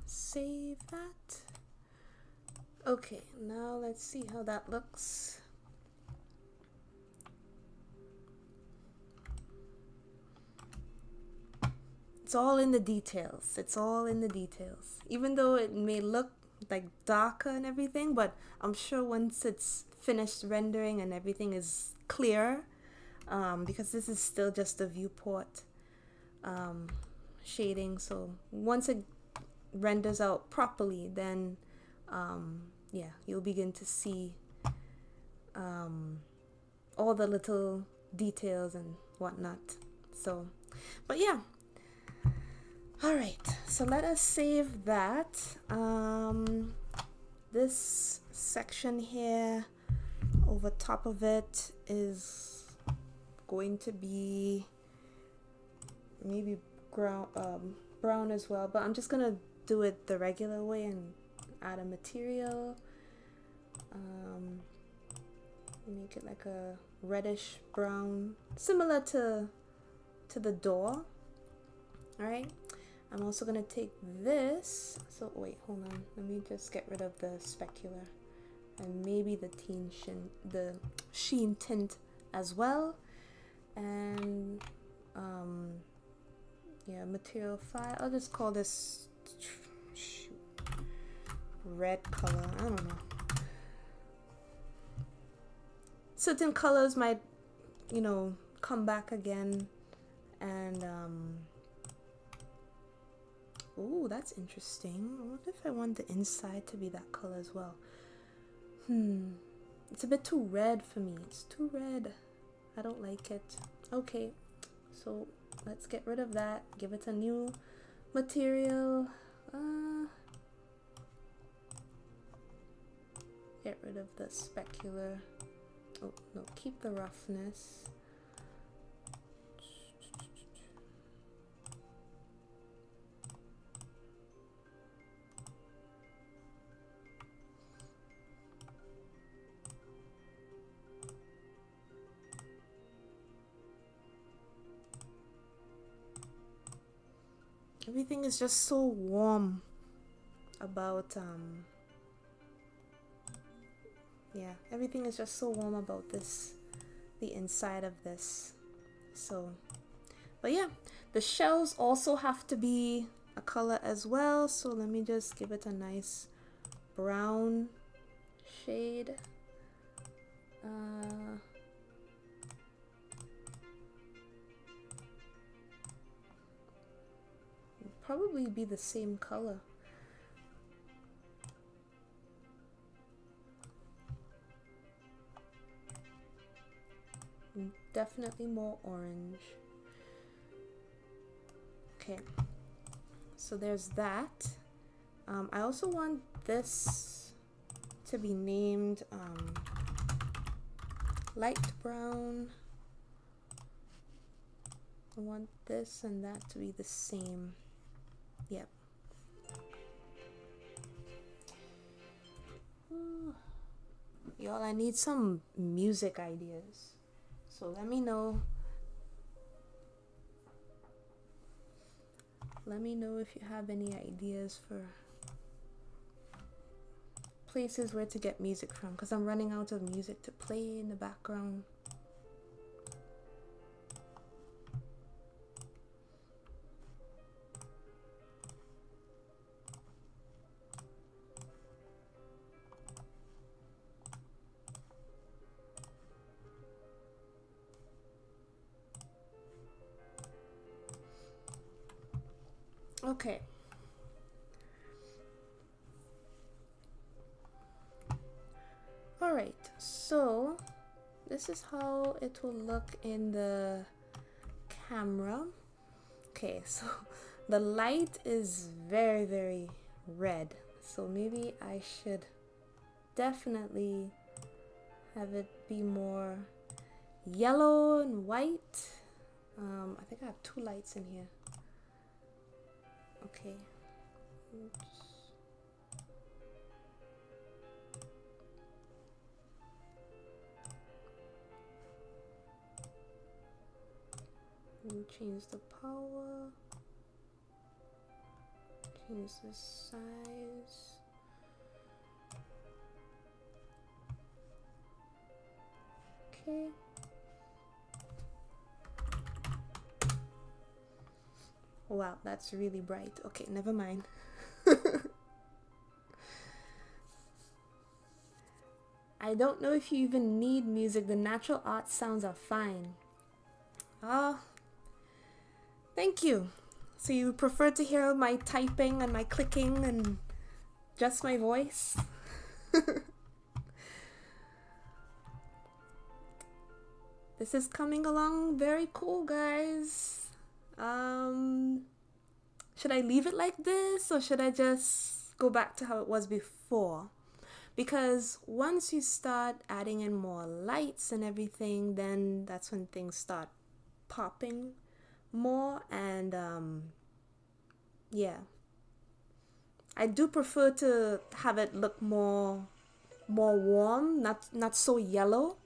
Save that. Okay, now let's see how that looks. It's all in the details. It's all in the details. Even though it may look like darker and everything, but I'm sure once it's finished rendering and everything is clear, because this is still just a viewport shading, so once it renders out properly, then yeah, you'll begin to see all the little details and whatnot. So, but yeah, all right, so let us save that. This section here over top of it is going to be maybe brown as well, but I'm just gonna do it the regular way and add a material, make it like a reddish brown, similar to the door. All right, I'm also gonna take this, so wait, hold on, let me just get rid of the specular and maybe the sheen tint as well, and yeah, material 5, I'll just call this red color. I don't know, certain colors might, you know, come back again. And oh, that's interesting. I wonder if I want the inside to be that color as well. It's a bit too red for me. It's too red. I don't like it. Okay, so let's get rid of that, give it a new material. Get rid of the specular. Oh no, keep the roughness. Everything is just so warm about yeah, everything is just so warm about this, the inside of this. So, but yeah, the shells also have to be a color as well, so let me just give it a nice brown shade. Probably be the same color. Definitely more orange. Okay, so there's that. I also want this to be named light brown. I want this and that to be the same. Yep. Y'all, I need some music ideas. So let me know. Let me know if you have any ideas for places where to get music from, because I'm running out of music to play in the background. Okay. Alright, so this is how it will look in the camera. Okay, so the light is very, very red. So maybe I should definitely have it be more yellow and white. I think I have two lights in here. Okay. Oops. Change the power. Change the size. Okay. Wow, that's really bright. Okay, never mind. I don't know if you even need music. The natural art sounds are fine. Thank you. So you prefer to hear my typing and my clicking and just my voice? This is coming along very cool, guys. Should I leave it like this, or should I just go back to how it was before? Because once you start adding in more lights and everything, then that's when things start popping more. And yeah, I do prefer to have it look more warm, not so yellow.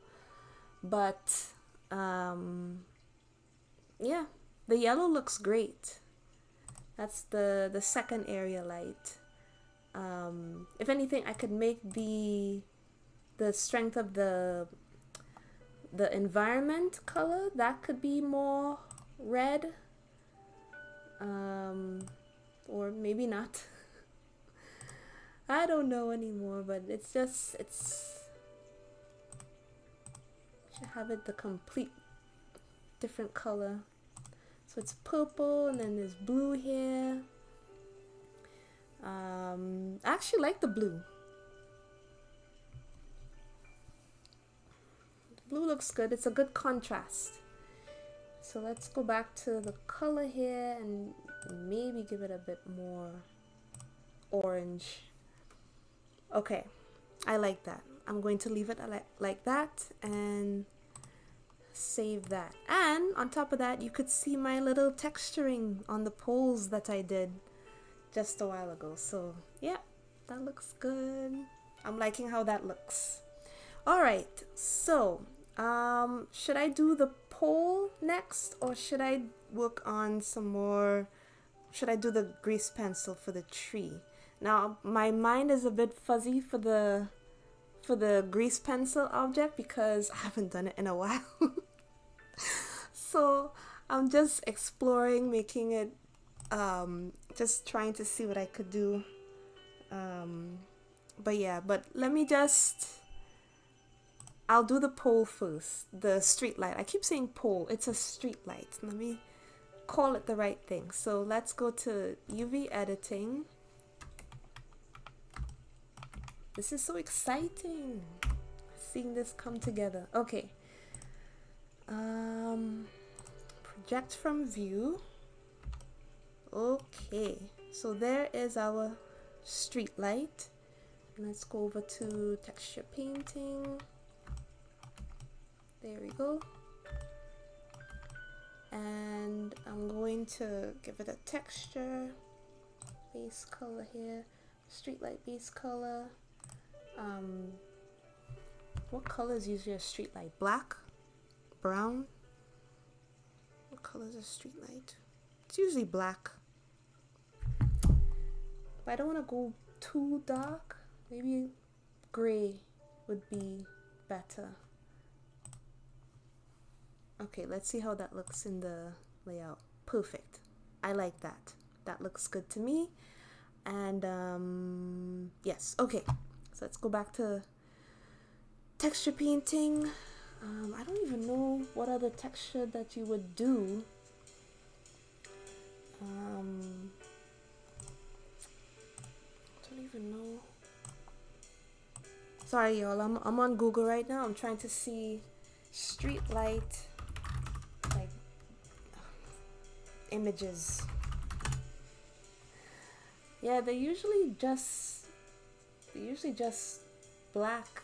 But yeah, the yellow looks great. That's the second area light. If anything, I could make the strength of the environment color, that could be more red, or maybe not. I don't know anymore, but it's should have it the complete different color. So it's purple, and then there's blue here. I actually like the blue. The blue looks good. It's a good contrast. So let's go back to the color here and maybe give it a bit more orange. Okay, I like that. I'm going to leave it like that and save that. And on top of that, you could see my little texturing on the poles that I did just a while ago. So yeah, that looks good. I'm liking how that looks. All right, so should I do the pole next, or should I work on some more? Should I do the grease pencil for the tree? Now my mind is a bit fuzzy for the grease pencil object because I haven't done it in a while. So I'm just exploring, making it, just trying to see what I could do. But yeah, but let me I'll do the pole first, the street light. I keep saying pole, it's a street light. Let me call it the right thing. So let's go to UV editing. This is so exciting, seeing this come together. Okay. Project from view. Okay, so there is our street light. Let's go over to texture painting. There we go. And I'm going to give it a texture. Base color here. Street light base color. What color is usually a street light? Black? Brown? What color is a street light? It's usually black. But I don't want to go too dark. Maybe gray would be better. Okay, let's see how that looks in the layout. Perfect. I like that. That looks good to me. And yes, okay. So let's go back to texture painting. I don't even know what other texture that you would do. Don't even know. Sorry y'all, I'm on Google right now. I'm trying to see street light like images. Yeah, they're usually just black.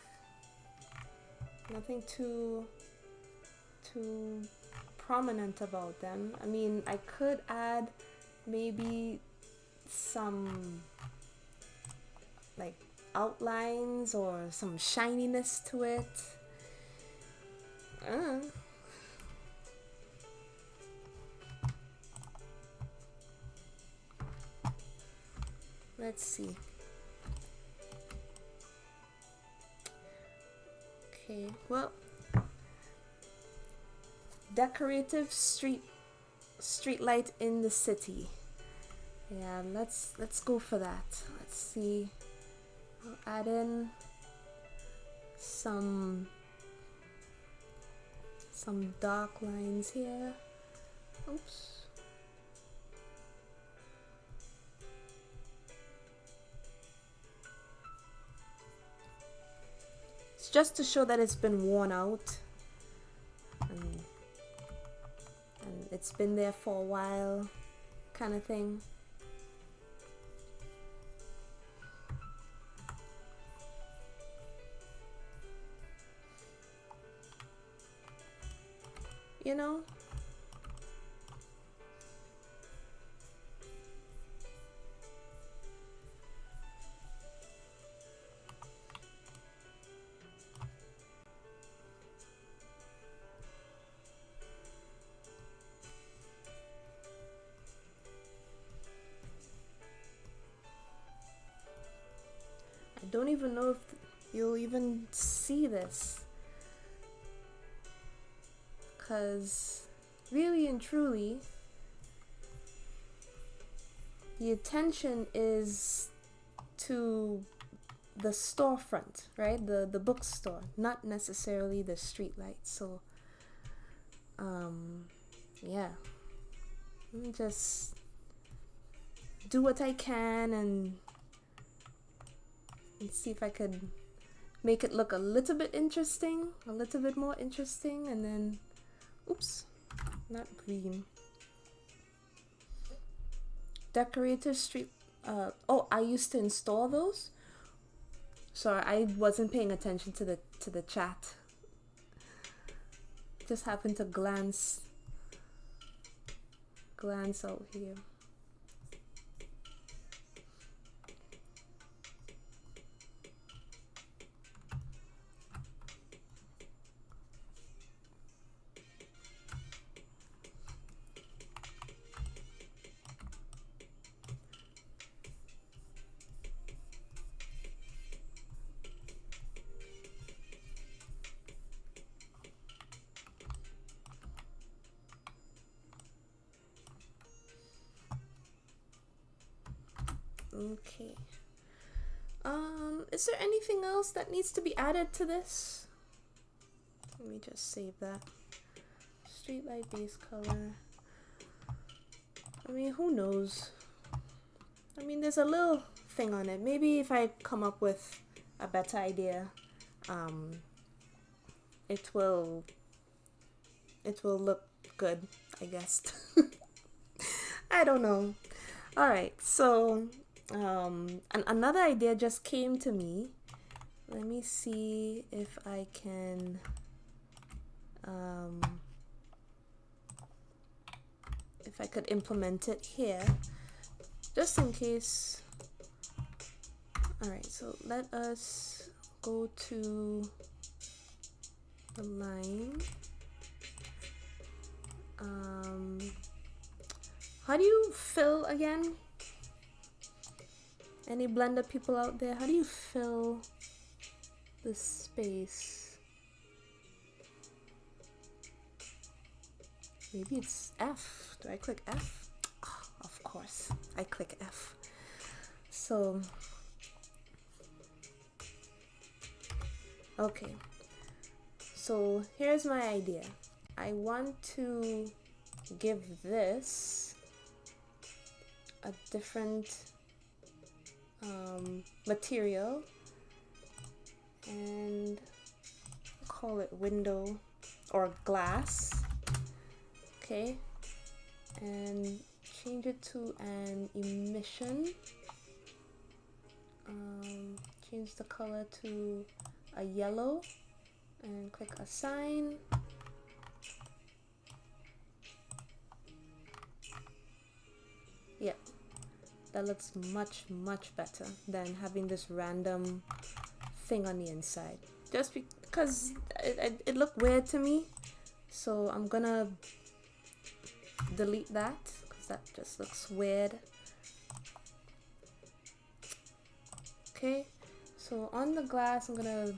Nothing too prominent about them. I mean, I could add maybe some like outlines or some shininess to it. Let's see. Okay, well, decorative street light in the city. Yeah, let's go for that. Let's see. I'll add in some dark lines here. Oops. It's just to show that it's been worn out and it's been there for a while, kind of thing. You know? I don't even know if you'll even see this. Because really and truly, the attention is to the storefront, right? The bookstore, not necessarily the street light. So yeah, let me just do what I can and see if I could make it look a little bit interesting, a little bit more interesting. And then oops, not green. Decorative street. Oh, I used to install those. Sorry, I wasn't paying attention to the chat. Just happened to glance out here. Okay. Is there anything else that needs to be added to this? Let me just save that. Streetlight base color. I mean, who knows? I mean, there's a little thing on it. Maybe if I come up with a better idea, it will it will look good, I guess. I don't know. All right, so another idea just came to me. Let me see if I can if I could implement it here, just in case. All right, so let us go to the line. How do you fill again? Any Blender people out there? How do you fill the space? Maybe it's F. Do I click F? Oh, of course, I click F. So, okay. So here's my idea. I want to give this a different material and call it window or glass. Okay, and change it to an emission. Change the color to a yellow and click assign. Yeah, that looks much better than having this random thing on the inside, just because it looked weird to me. So I'm gonna delete that because that just looks weird. Okay, so on the glass I'm gonna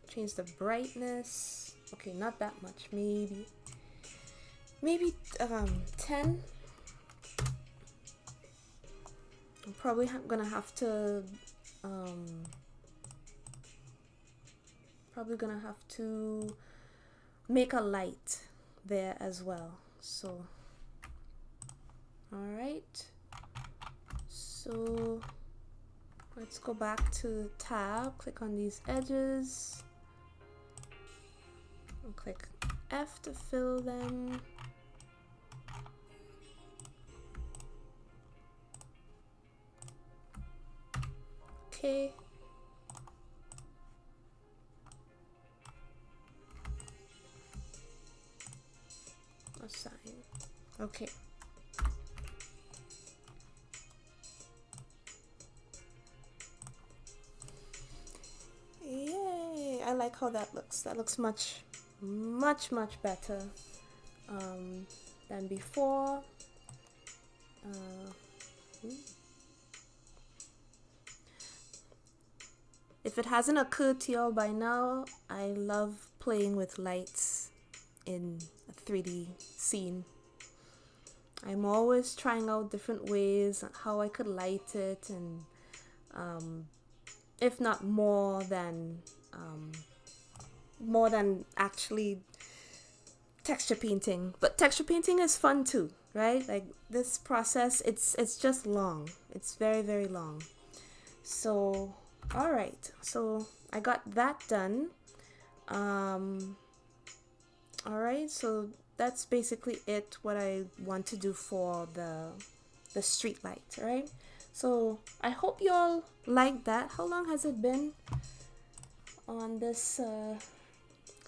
change the brightness. Okay, not that much, maybe 10. I'm probably gonna have to make a light there as well. So all right, so let's go back to tab, click on these edges and click F to fill them. Okay. Assign. Okay. Yay! I like how that looks. That looks much better than before. If it hasn't occurred to y'all by now, I love playing with lights in a 3D scene. I'm always trying out different ways how I could light it, and if not more than actually texture painting. But texture painting is fun too, right? Like this process, it's just long. It's very long. So all right, so I got that done. All right, so that's basically it, what I want to do for the street light. All right, so I hope y'all like that. How long has it been on this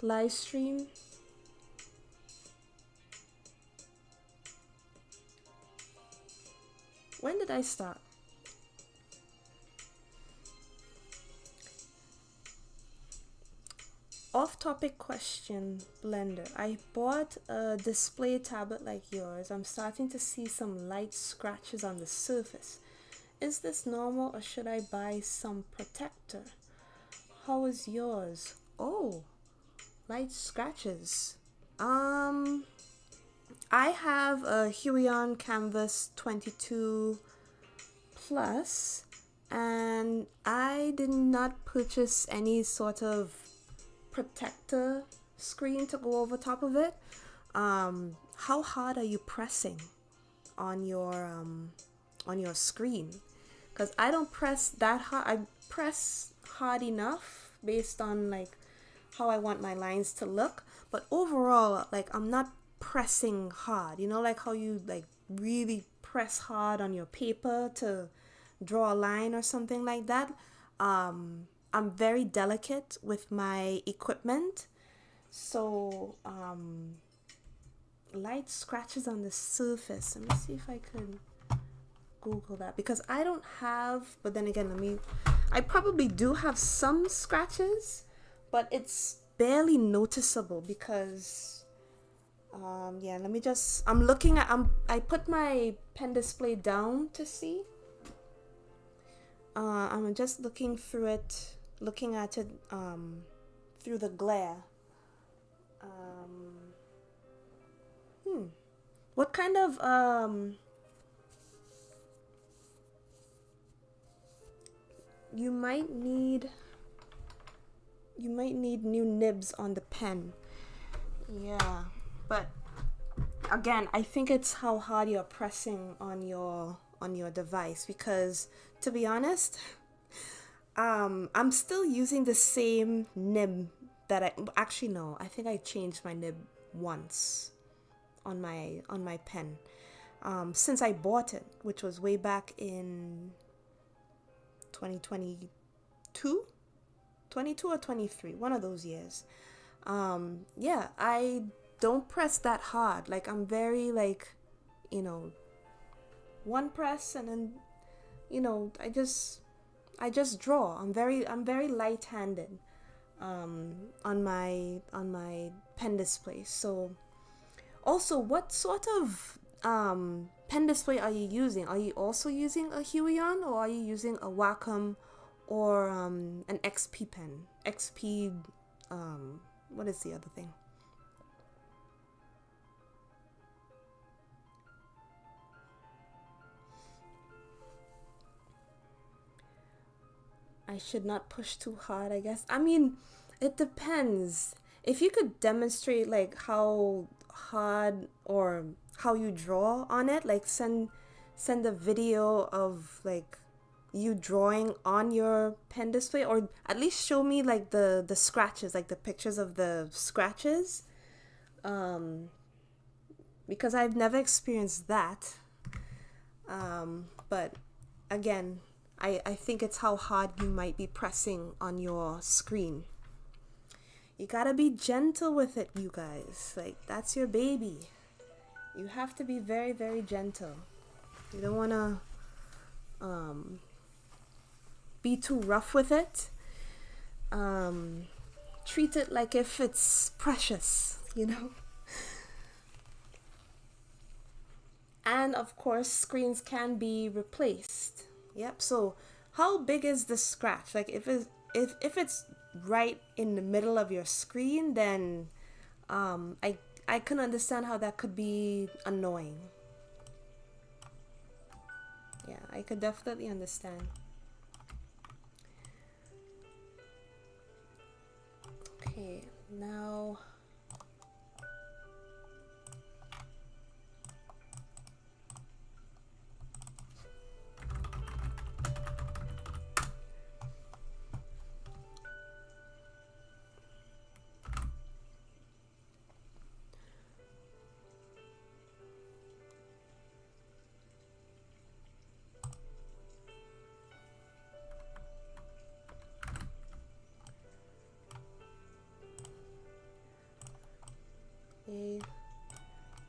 live stream? When did I start? Off-topic question, Blender. I bought a display tablet like yours. I'm starting to see some light scratches on the surface. Is this normal, or should I buy some protector? How is yours? Oh, light scratches. I have a Huion Canvas 22 Plus, and I did not purchase any sort of protector screen to go over top of it. How hard are you pressing on your screen? Because I don't press that hard. I press hard enough based on like how I want my lines to look, But overall, like I'm not pressing hard. You know, like how you like really press hard on your paper to draw a line or something like that. I'm very delicate with my equipment. So, light scratches on the surface. Let me see if I could Google that because I don't have, but then again, I probably do have some scratches, but it's barely noticeable because, yeah, let me just, I put my pen display down to see. I'm just looking at it, through the glare. What kind of, you might need new nibs on the pen. Yeah, but again, I think it's how hard you're pressing on your device because to be honest, I'm still using the same nib that I think I changed my nib once on my pen since I bought it, which was way back in 2022 or 23, one of those years. Yeah, I don't press that hard. Like I'm very like, one press and then, I just draw. I'm very light-handed on my pen display. So also, what sort of pen display are you using? Are you also using a Huion or are you using a Wacom or an XP pen? XP, what is the other thing? I should not push too hard, I guess. I mean, it depends. If you could demonstrate like how hard or how you draw on it, like send a video of like you drawing on your pen display, or at least show me like the scratches, like the pictures of the scratches, because I've never experienced that. But again, I think it's how hard you might be pressing on your screen. You gotta be gentle with it, you guys. Like, that's your baby. You have to be very, very gentle. You don't wanna be too rough with it. Treat it like if it's precious, And of course, screens can be replaced. Yep. So, how big is the scratch? Like, if it's right in the middle of your screen, then I can understand how that could be annoying. Yeah, I could definitely understand. Okay, now.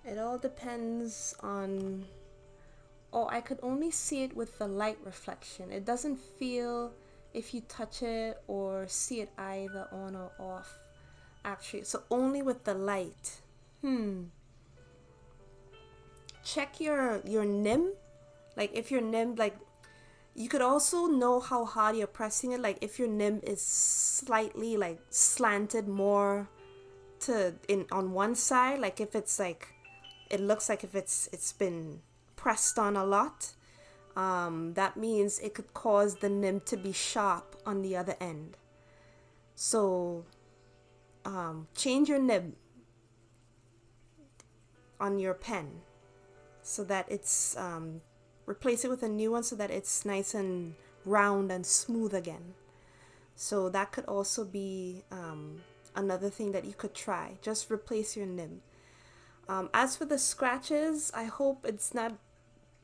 It all depends on. Oh, I could only see it with the light reflection. It doesn't feel if you touch it or see it either on or off. Actually, so only with the light. Check your nib. Like if your nib, like you could also know how hard you're pressing it. Like if your nib is slightly like slanted more to in on one side, like if it's like it looks like if it's been pressed on a lot, that means it could cause the nib to be sharp on the other end. So change your nib on your pen so that it's replace it with a new one so that it's nice and round and smooth again. So that could also be another thing that you could try. Just replace your nib. As for the scratches, I hope it's not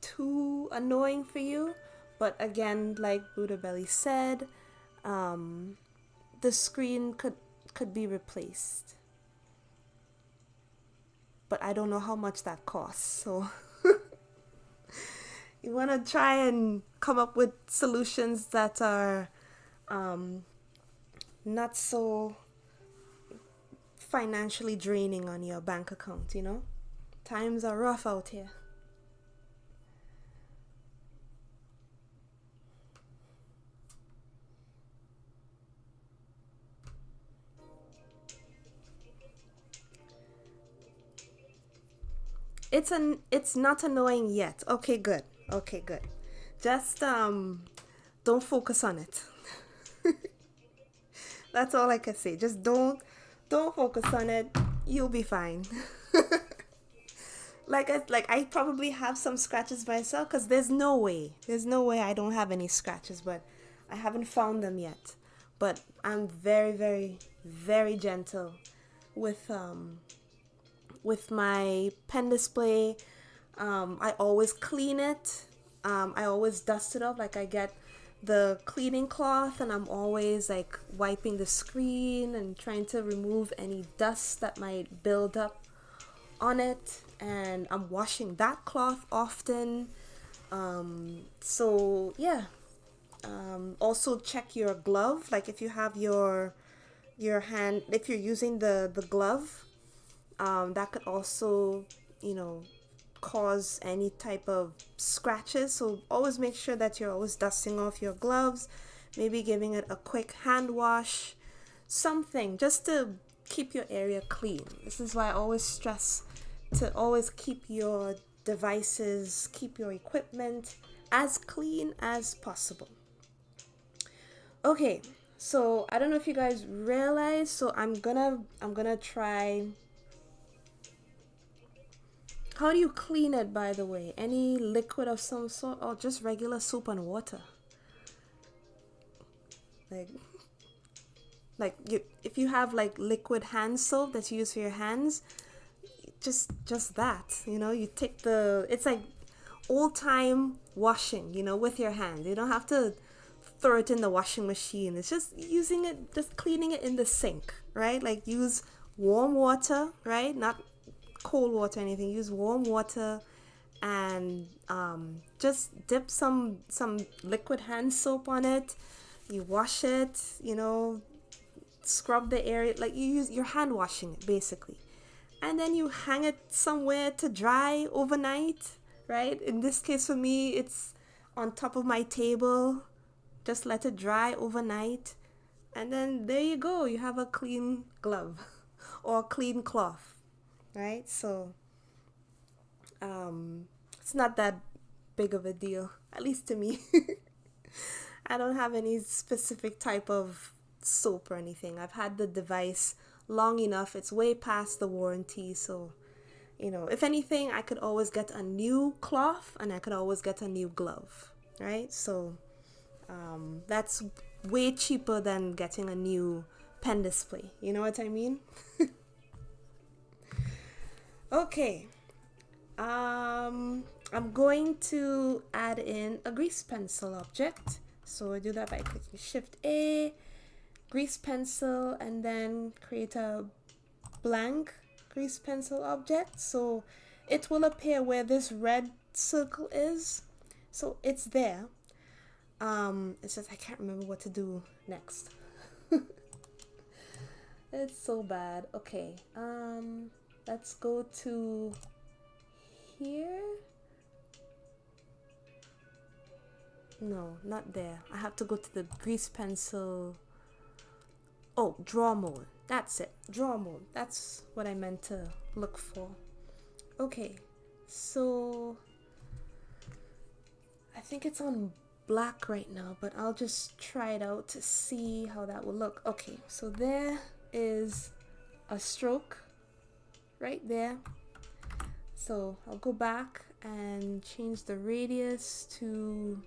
too annoying for you. But again, like Buddha Belly said, the screen could be replaced. But I don't know how much that costs. So you want to try and come up with solutions that are not so financially draining on your bank account, you know? Times are rough out here. It's not annoying yet. Okay, good. Okay, good. Just don't focus on it. That's all I can say. Just don't focus on it. You'll be fine. like I probably have some scratches myself, because there's no way I don't have any scratches, but I haven't found them yet. But I'm very, very, very gentle with my pen display. I always clean it. I always dust it off. Like, I get the cleaning cloth and I'm always like wiping the screen and trying to remove any dust that might build up on it. And I'm washing that cloth often. So yeah. Also check your glove. Like, if you have your hand, if you're using the glove, that could also, cause any type of scratches. So always make sure that you're always dusting off your gloves, maybe giving it a quick hand wash, something just to keep your area clean. This is why I always stress to always keep your devices, keep your equipment as clean as possible. Okay, so I don't know if you guys realize, so I'm gonna try. How do you clean it, by the way? Any liquid of some sort, or just regular soap and water? If you have like liquid hand soap that you use for your hands, just that, you take it's like old time washing, with your hand. You don't have to throw it in the washing machine. It's just just cleaning it in the sink, right? Like, use warm water, right? Not cold water or anything. Use warm water and just dip some liquid hand soap on it. You wash it, scrub the area, like you're hand washing it basically. And then you hang it somewhere to dry overnight, right? In this case for me, it's on top of my table. Just let it dry overnight, and then there you go. You have a clean glove or a clean cloth. Right? So it's not that big of a deal, at least to me. I don't have any specific type of soap or anything. I've had the device long enough. It's way past the warranty, so if anything, I could always get a new cloth and I could always get a new glove, right? So that's way cheaper than getting a new pen display. You know what I mean? Okay, I'm going to add in a grease pencil object. So I do that by clicking Shift A, grease pencil, and then create a blank grease pencil object. So it will appear where this red circle is. So it's there. It's just I can't remember what to do next. It's so bad. Okay. Let's go to here. No, not there. I have to go to the grease pencil. Oh, draw mode. That's it. Draw mode. That's what I meant to look for. Okay. So I think it's on black right now, but I'll just try it out to see how that will look. Okay. So there is a stroke right there. So I'll go back and change the radius to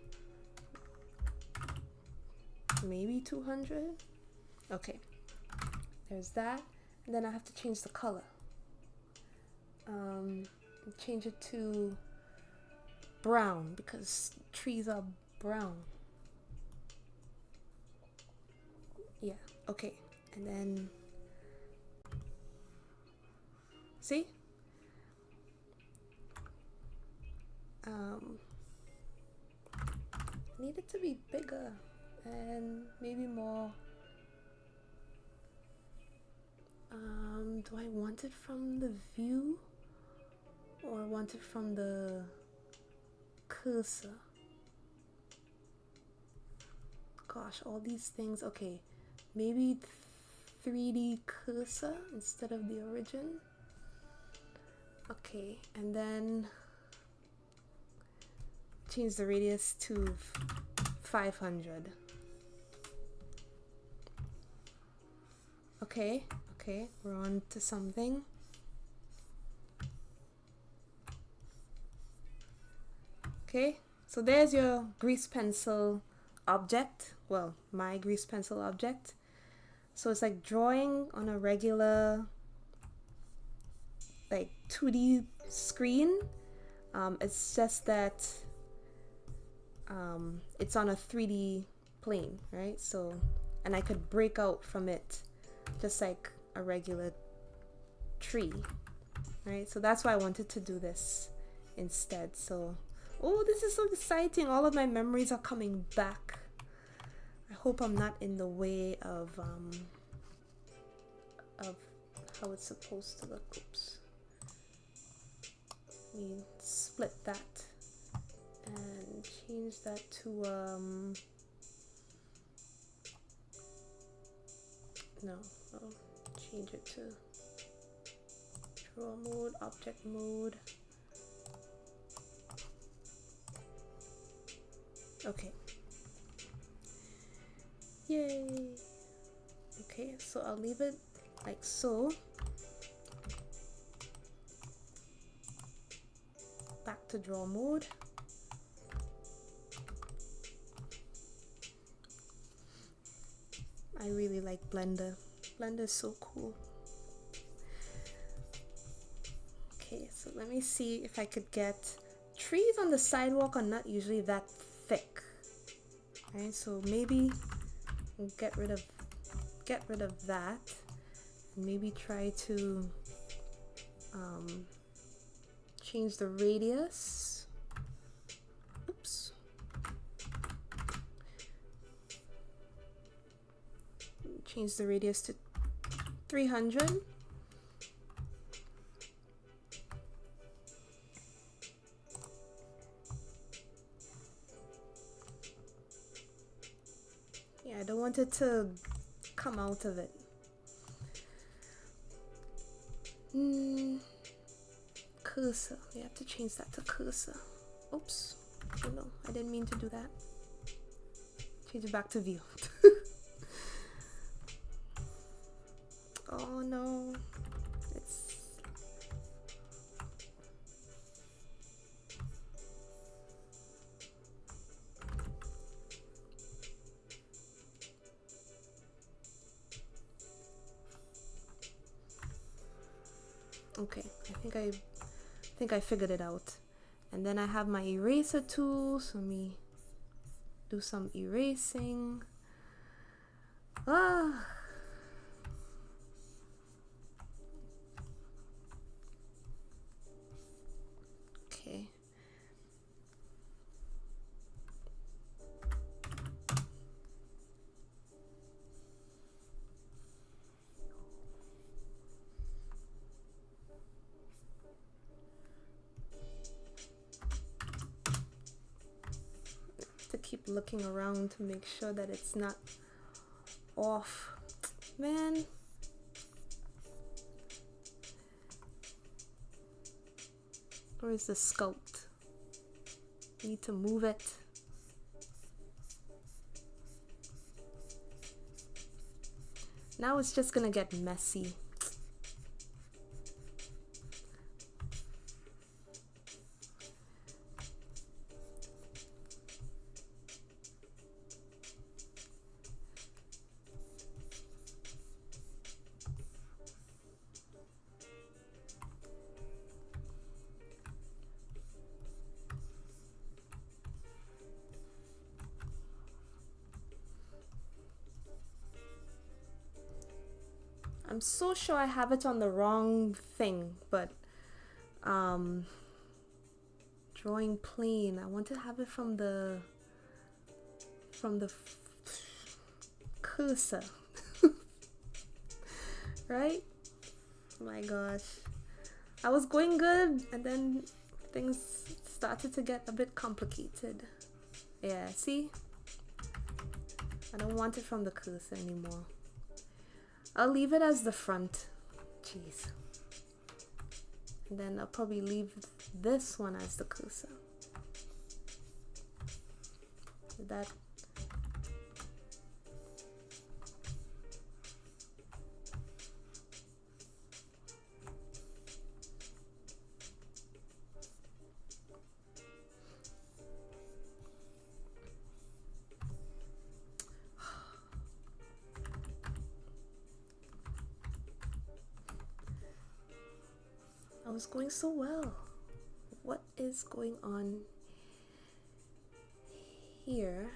maybe 200. Okay, there's that. And then I have to change the color. Change it to brown because trees are brown. Yeah, okay. And then see? Need it to be bigger and maybe more. Do I want it from the view or want it from the cursor? Gosh, all these things. Okay, maybe 3D cursor instead of the origin. Okay, and then change the radius to 500. Okay, we're on to something. Okay, so there's your grease pencil object. Well, my grease pencil object. So it's like drawing on a regular like 2D screen. It's just that it's on a 3D plane, right? So, and I could break out from it just like a regular tree, right? So that's why I wanted to do this instead. So, oh, this is so exciting. All of my memories are coming back. I hope I'm not in the way of how it's supposed to look. Oops. Let me split that and change that to no, I'll change it to draw mode, object mode. Okay. Yay. Okay, so I'll leave it like so. Back to draw mode. I really like Blender. Blender is so cool. Okay, so let me see if I could get trees on the sidewalk are not usually that thick. Right, so maybe we'll get rid of that. And maybe try to change the radius. Oops. Change the radius to 300. Yeah, I don't want it to come out of it. Cursor. We have to change that to cursor. Oops. Oh no, I didn't mean to do that. Change it back to view. Oh no. It's okay. I think I figured it out. And then I have my eraser tool, so let me do some erasing. Okay. To keep looking around to make sure that it's not off. Man. Where is the sculpt? Need to move it. Now it's just gonna get messy. I'm so sure I have it on the wrong thing, but drawing plane. I want to have it from the cursor. Right? My gosh. I was going good and then things started to get a bit complicated. Yeah, see? I don't want it from the cursor anymore. I'll leave it as the front. Jeez. And then I'll probably leave this one as the cursor. That I was going so well. What is going on here?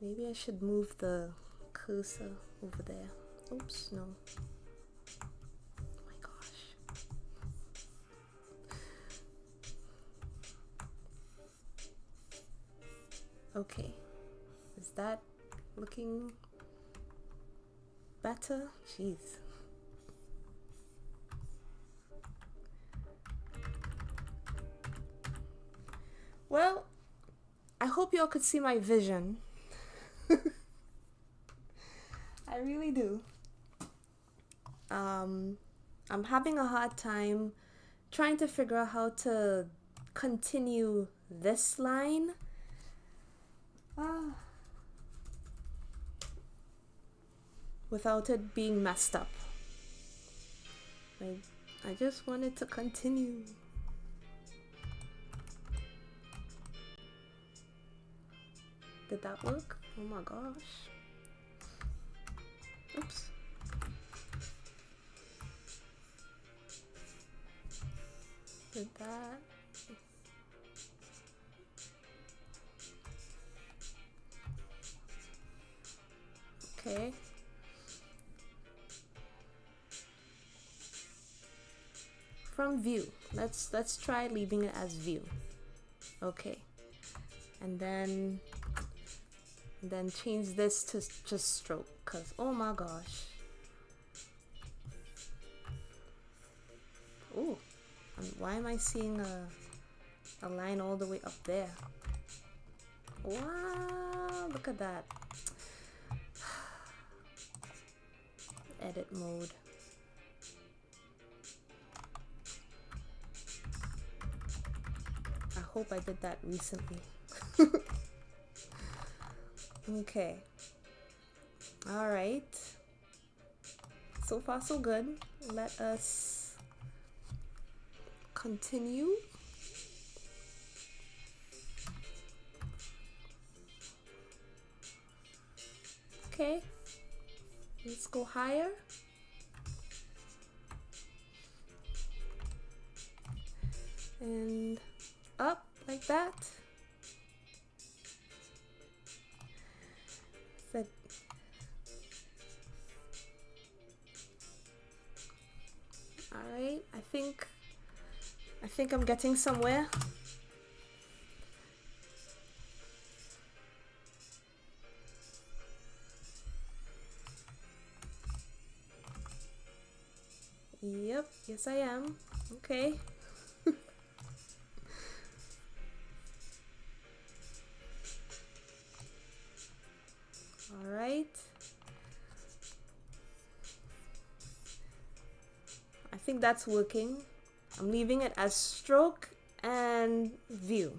Maybe I should move the cursor over there. Oops, no. Oh my gosh. Okay. Is that looking better? Jeez. Well, I hope y'all could see my vision. I really do. I'm having a hard time trying to figure out how to continue this line. Without it being messed up. I just wanted to continue. Did that work? Oh my gosh. Oops. Did that? Okay. From view. Let's try leaving it as view. Okay. And then change this to just stroke, cause oh my gosh. Ooh, why am I seeing a line all the way up there? Wow, look at that. Edit mode. I hope I did that recently. Okay. All right. So far, so good. Let us continue. Okay. Let's go higher. And up like that. All right, I think I'm getting somewhere. Yep, yes I am. Okay. All right. I think that's working. I'm leaving it as stroke and view.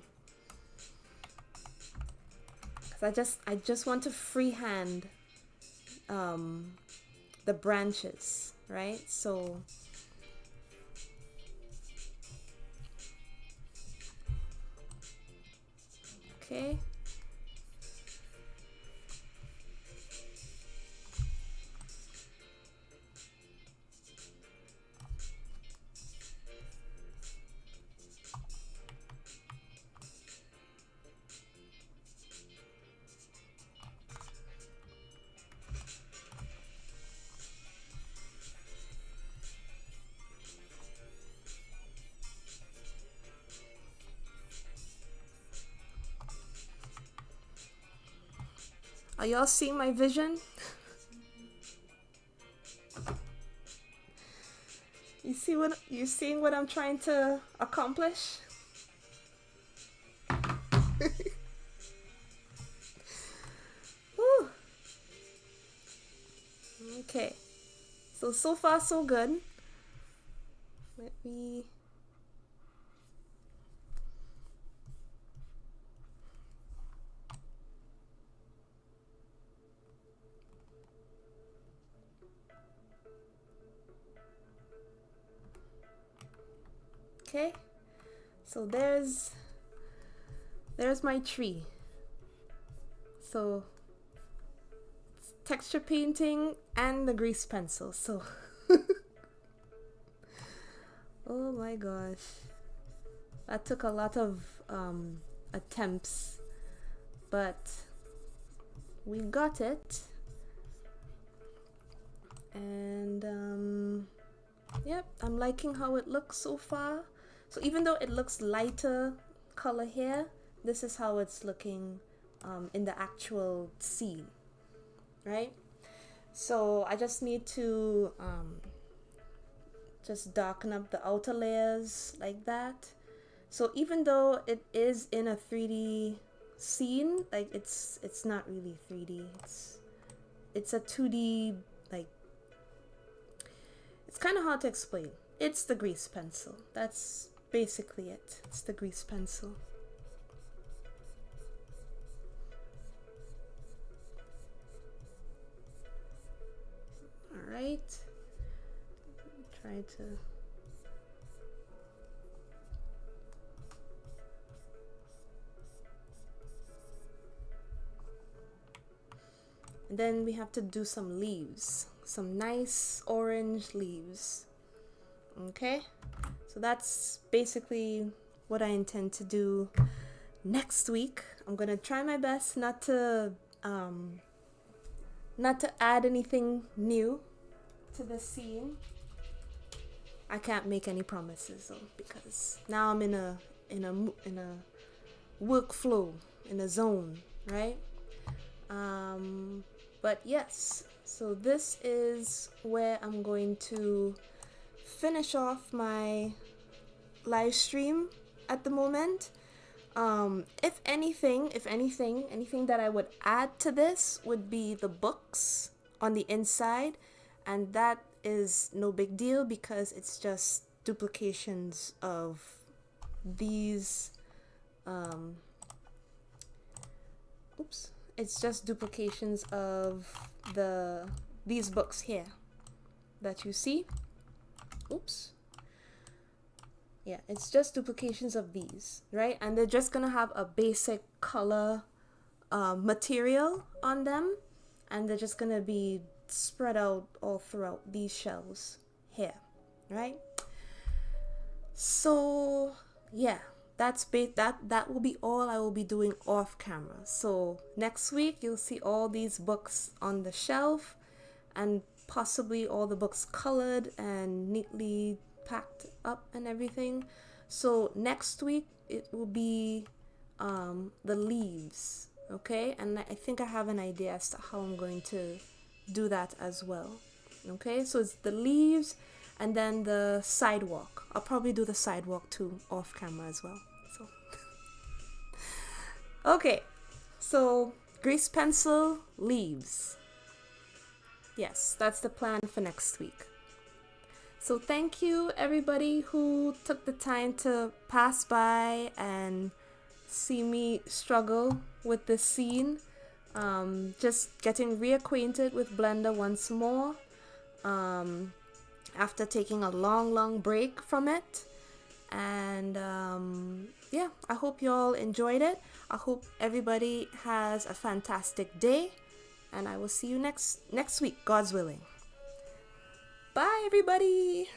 Cause I just want to freehand the branches, right? So okay. Are y'all seeing my vision? You seeing what I'm trying to accomplish? Woo. Okay. So far so good. Let me Okay, so there's my tree. So it's texture painting and the grease pencil. So oh my gosh, that took a lot of attempts, but we got it. And yep, I'm liking how it looks so far. So even though it looks lighter color here, this is how it's looking in the actual scene, right? So I just need to just darken up the outer layers like that. So even though it is in a 3D scene, like it's not really 3D. It's a 2D, like, it's kind of hard to explain. It's the grease pencil. That's basically it. It's the grease pencil. All right. Try to. And then we have to do some leaves, some nice orange leaves. Okay, so that's basically what I intend to do next week. I'm gonna try my best not to add anything new to the scene. I can't make any promises though, because now I'm in a workflow, in a zone, right? But yes, so this is where I'm going to finish off my live stream at the moment. If anything that I would add to this would be the books on the inside, and that is no big deal because it's just duplications of these it's just duplications of these books here that you see. Yeah, it's just duplications of these, right? And they're just gonna have a basic color material on them, and they're just gonna be spread out all throughout these shelves here, right? So yeah, that will be all I will be doing off camera. So next week you'll see all these books on the shelf, and possibly all the books colored and neatly packed up and everything. So next week it will be the leaves, okay? And I think I have an idea as to how I'm going to do that as well. Okay, so it's the leaves and then the sidewalk. I'll probably do the sidewalk too off camera as well. So okay, so grease pencil, leaves. Yes, that's the plan for next week. So thank you everybody who took the time to pass by and see me struggle with this scene. Just getting reacquainted with Blender once more after taking a long break from it. And yeah, I hope you all enjoyed it. I hope everybody has a fantastic day, and I will see you next week, God's willing. Bye everybody.